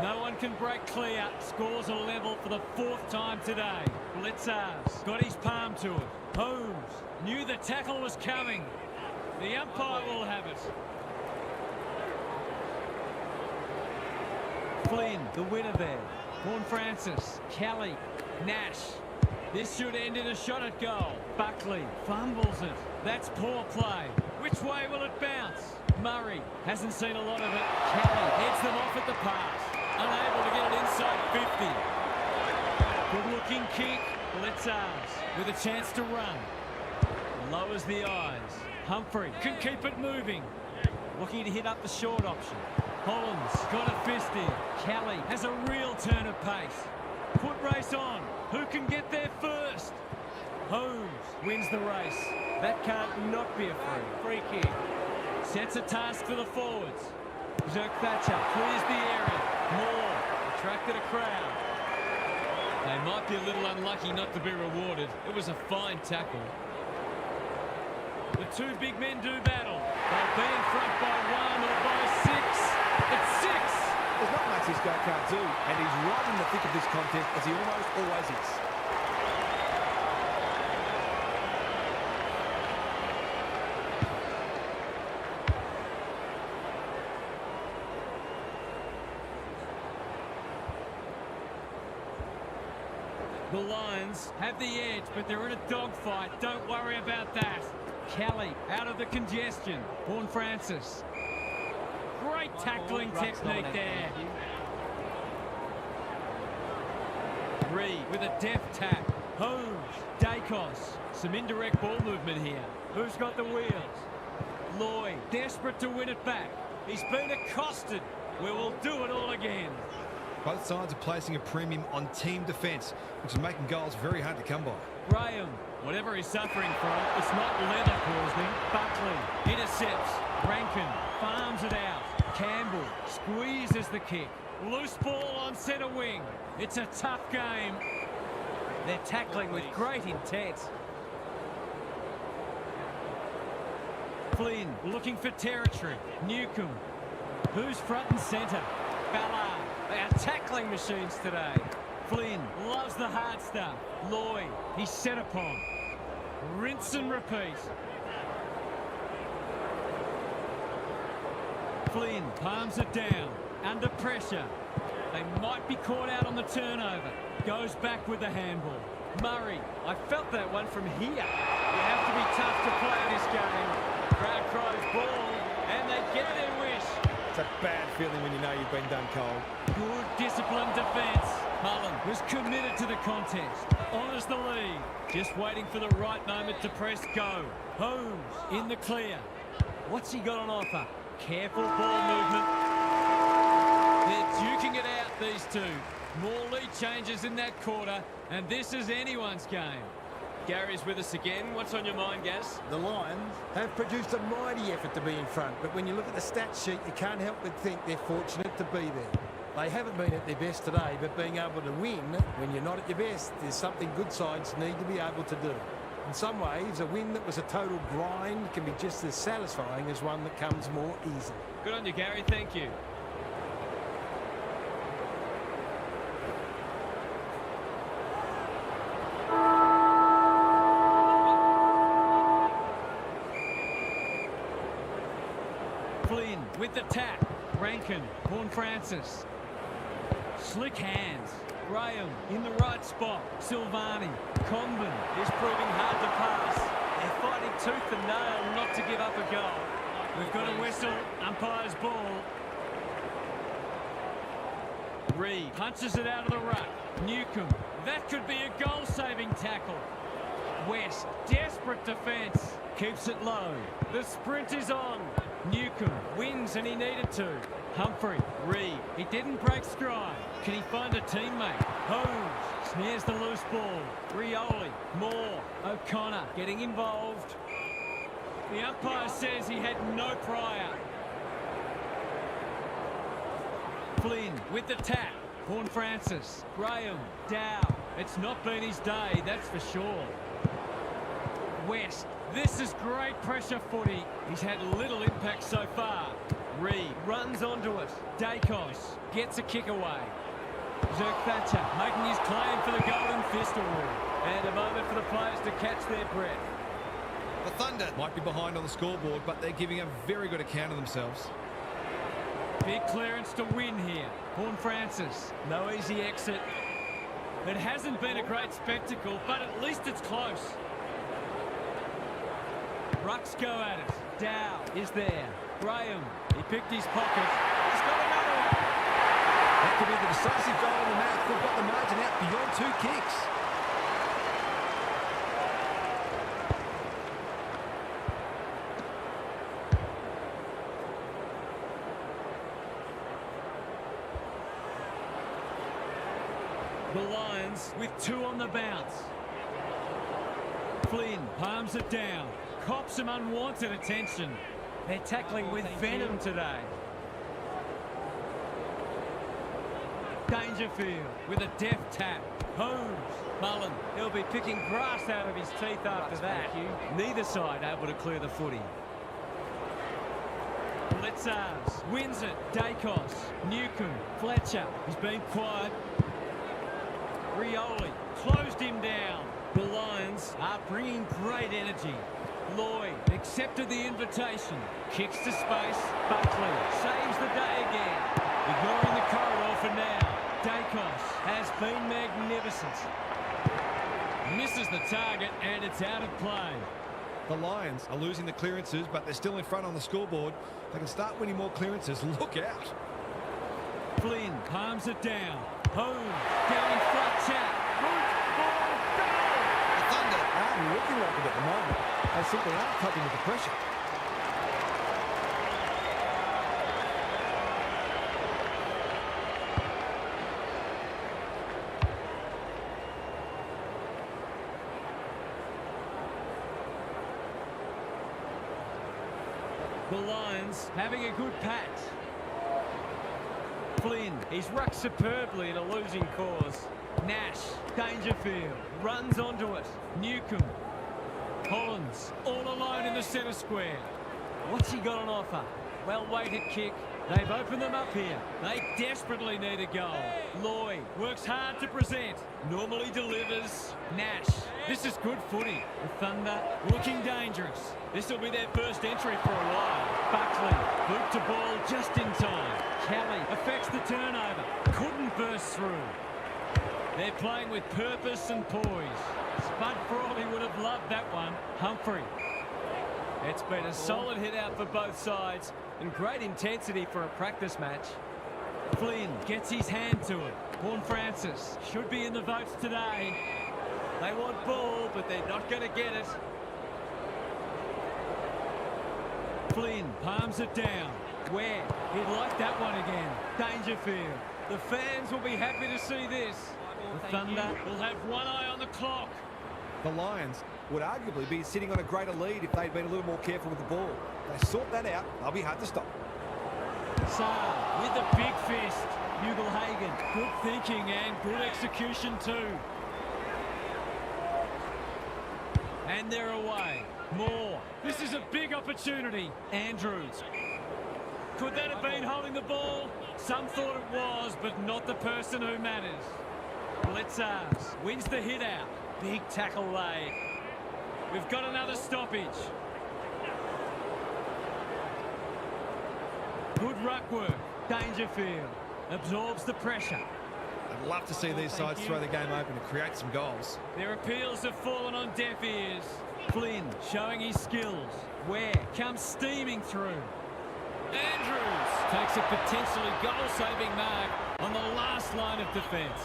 No one can break clear. Scores a level for the 4th time today. Blitzars got his palm to it. Holmes knew the tackle was coming. The umpire will have it. Flynn, the winner there. Vaughan Francis, Kelly, Nash. This should end in a shot at goal. Buckley fumbles it. That's poor play. Which way will it bounce? Murray hasn't seen a lot of it. Kelly heads them off at the pass. Unable to get it inside 50. Good-looking kick. Blitzars with a chance to run. Lowers the eyes. Humphrey can keep it moving. Looking to hit up the short option. Hollins got a fist in. Kelly has a real turn of pace. Foot race on. Who can get there first? Holmes wins the race. That can't not be a free kick. Sets a task for the forwards. Zerk Thatcher clears the area. Moore attracted a crowd. They might be a little unlucky not to be rewarded. It was a fine tackle. The two big men do battle. They'll be in front by 1 or by 6. It's 6. There's not much this guy can't do, and he's right in the thick of this contest, as he almost always is. The Lions have the edge, but they're in a dogfight. Don't worry about that. Kelly out of the congestion. Horn Francis. Great tackling technique there. Reed with a deft tap. Holmes, Dacos. Some indirect ball movement here. Who's got the wheels? Lloyd, desperate to win it back. He's been accosted. We will do it all again. Both sides are placing a premium on team defence, which is making goals very hard to come by. Graham, whatever he's suffering from, it's not leather poisoning. Buckley intercepts. Rankin farms it out. Campbell squeezes the kick. Loose ball on centre wing. It's a tough game. They're tackling with great intent. Flynn looking for territory. Newcomb. Who's front and centre? Ballard. They are tackling machines today. Flynn loves the hard stuff. Lloyd, he's set upon. Rinse and repeat. Flynn palms it down. Under pressure. They might be caught out on the turnover. Goes back with the handball. Murray, I felt that one from here. You have to be tough to play this game. Crowd cries ball, and they get their wish. It's a bad feeling when you know you've been done cold. Good disciplined defence. Mullen was committed to the contest. Honours the lead. Just waiting for the right moment to press go. Holmes in the clear. What's he got on offer? Careful ball movement. They're duking it out, these two. More lead changes in that quarter, and this is anyone's game. Gary's with us again. What's on your mind, Gaz? The Lions have produced a mighty effort to be in front, but when you look at the stats sheet, you can't help but think they're fortunate to be there. They haven't been at their best today, but being able to win when you're not at your best is something good sides need to be able to do. In some ways, a win that was a total grind can be just as satisfying as one that comes more easily. Good on you, Gary. Thank you. Flynn with the tap. Rankin, Horn Francis. Slick hands. Graham in the right spot. Silvani. Condon is proving hard to pass. They're fighting tooth and nail not to give up a goal. We've got a whistle. Umpire's ball. Reed punches it out of the ruck. Newcomb. That could be a goal-saving tackle. West, desperate defence. Keeps it low. The sprint is on. Newcomb wins and he needed to. Humphrey, Reed, he didn't break stride. Can he find a teammate? Holmes snares the loose ball. Rioli, Moore, O'Connor getting involved. The umpire says he had no prior. Flynn with the tap. Horn Francis, Graham, Dow. It's not been his day, that's for sure. West, this is great pressure footy. He's had little impact so far. Reed runs onto it. Dacos gets a kick away. Zerk Thatcher making his claim for the Golden Fist Award. And a moment for the players to catch their breath. The Thunder might be behind on the scoreboard, but they're giving a very good account of themselves. Big clearance to win here. Horn Francis, no easy exit. It hasn't been a great spectacle, but at least it's close. Rucks go at it. Dow is there. Graham, he picked his pocket. He's got another one. That could be the decisive goal in the match. They've got the margin out beyond 2 kicks. The Lions with 2 on the bounce. Flynn palms it down. Cops some unwanted attention. They're tackling with venom today. Dangerfield with a deft tap. Holmes. Mullen, he'll be picking grass out of his teeth after that. Neither side able to clear the footy. Blitzars wins it. Dacos. Newcomb. Fletcher. He's been quiet. Rioli closed him down. The Lions are bringing great energy. Lloyd accepted the invitation. Kicks to space. Buckley saves the day again. Ignoring the corridor for now. Dacos has been magnificent. Misses the target and it's out of play. The Lions are losing the clearances, but they're still in front on the scoreboard. They can start winning more clearances. Look out. Flynn palms it down. Home. Down in front, chat. Root, ball, goal! The Thunder aren't looking like it at the moment. They simply aren't coping with the pressure. The Lions having a good patch. Flynn, he's rucked superbly in a losing cause. Nash, Dangerfield, runs onto it. Newcomb, Collins, all alone in the centre square. What's he got on offer? Well-weighted kick. They've opened them up here. They desperately need a goal. Lloyd works hard to present. Normally delivers. Nash. This is good footy. The Thunder looking dangerous. This will be their first entry for a while. Buckley, boot to ball just in time. Kelly affects the turnover. Couldn't burst through. They're playing with purpose and poise. Spud Frawley would have loved that one. Humphrey. It's been a solid hit out for both sides and great intensity for a practice match. Flynn gets his hand to it. Horn Francis should be in the votes today. They want ball, but they're not going to get it. Flynn palms it down. Where? He'd like that one again. Dangerfield. The fans will be happy to see this. The Thunder will have one eye on the clock. The Lions would arguably be sitting on a greater lead if they'd been a little more careful with the ball. They sort that out, they'll be hard to stop. Saar with a big fist. Hagen. Good thinking and good execution too. And they're away. Moore. This is a big opportunity. Andrews. Could that have been holding the ball? Some thought it was, but not the person who matters. Blitzars wins the hit out. Big tackle laid. We've got another stoppage. Good ruck work. Dangerfield absorbs the pressure. I'd love to see these sides throw the game open and create some goals. Their appeals have fallen on deaf ears. Flynn showing his skills. Ware comes steaming through. Andrews takes a potentially goal-saving mark on the last line of defence.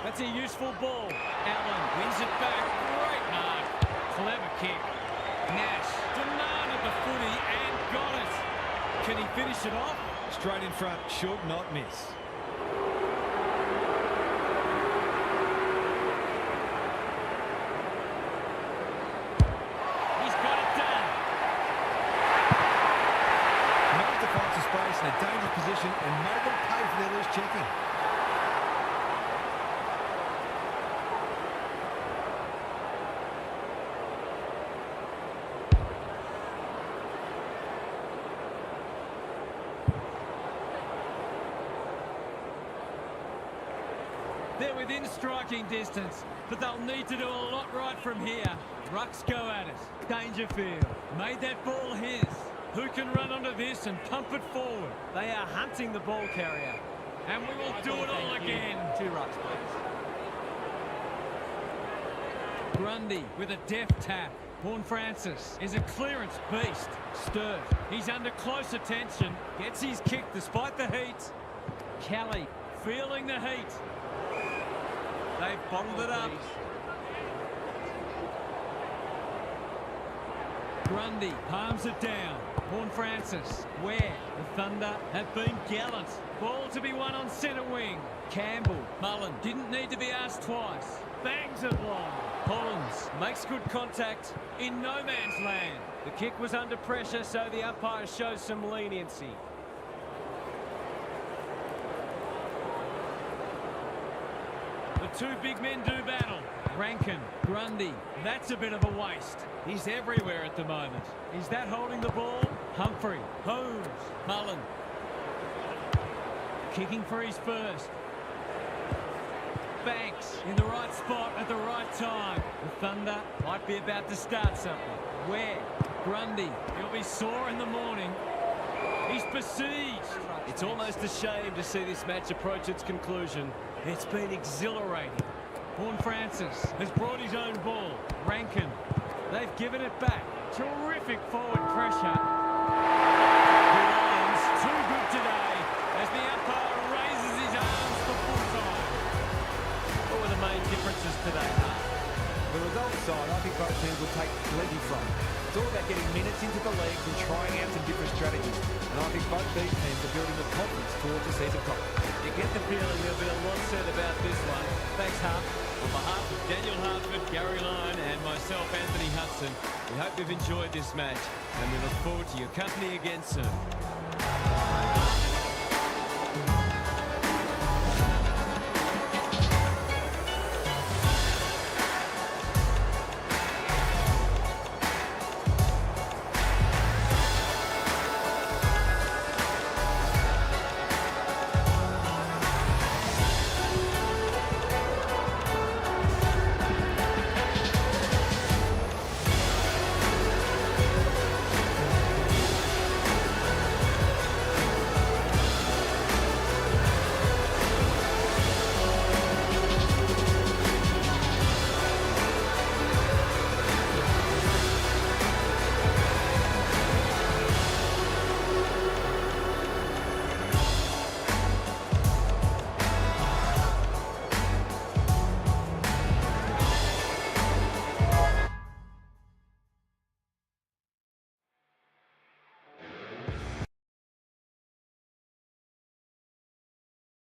That's a useful ball. Allen wins it back. Great mark. Clever kick. Nash demanded the footy and got it. Can he finish it off? Straight in front, should not miss. He's got it done. Managed to find some space in a dangerous position and made them pay for their loose checking. They're within striking distance, but they'll need to do a lot right from here. Rucks go at it. Dangerfield made that ball his. Who can run onto this and pump it forward? They are hunting the ball carrier. And we will do it all again. 2 rucks, please. Grundy with a deft tap. Horn Francis is a clearance beast. Sturt, he's under close attention. Gets his kick despite the heat. Kelly feeling the heat. They've bottled it up. Grundy palms it down. Horn Francis. Where? The Thunder have been gallant. Ball to be won on centre wing. Campbell. Mullen didn't need to be asked twice. Bangs it long. Collins makes good contact in no man's land. The kick was under pressure, so the umpire shows some leniency. The 2 big men do battle. Rankin, Grundy, that's a bit of a waste. He's everywhere at the moment. Is that holding the ball? Humphrey, Holmes, Mullen. Kicking for his first. Banks in the right spot at the right time. The Thunder might be about to start something. Where? Grundy, he'll be sore in the morning. He's besieged. It's almost a shame to see this match approach its conclusion. It's been exhilarating. Horn Francis has brought his own ball. Rankin They've given it back. Terrific forward pressure. The Lions too good today as the umpire raises his arms for full time. What were the main differences today, Hart? The result side, I think both teams will take plenty from. It's all about getting minutes into the leagues and trying out some different strategies. And I think both these teams are building the confidence towards the season top. You get the feeling there'll be a lot said about this one. Thanks, Hart. On behalf of Daniel Hartford, Gary Lyon and myself, Anthony Hudson, we hope you've enjoyed this match and we look forward to your company again soon.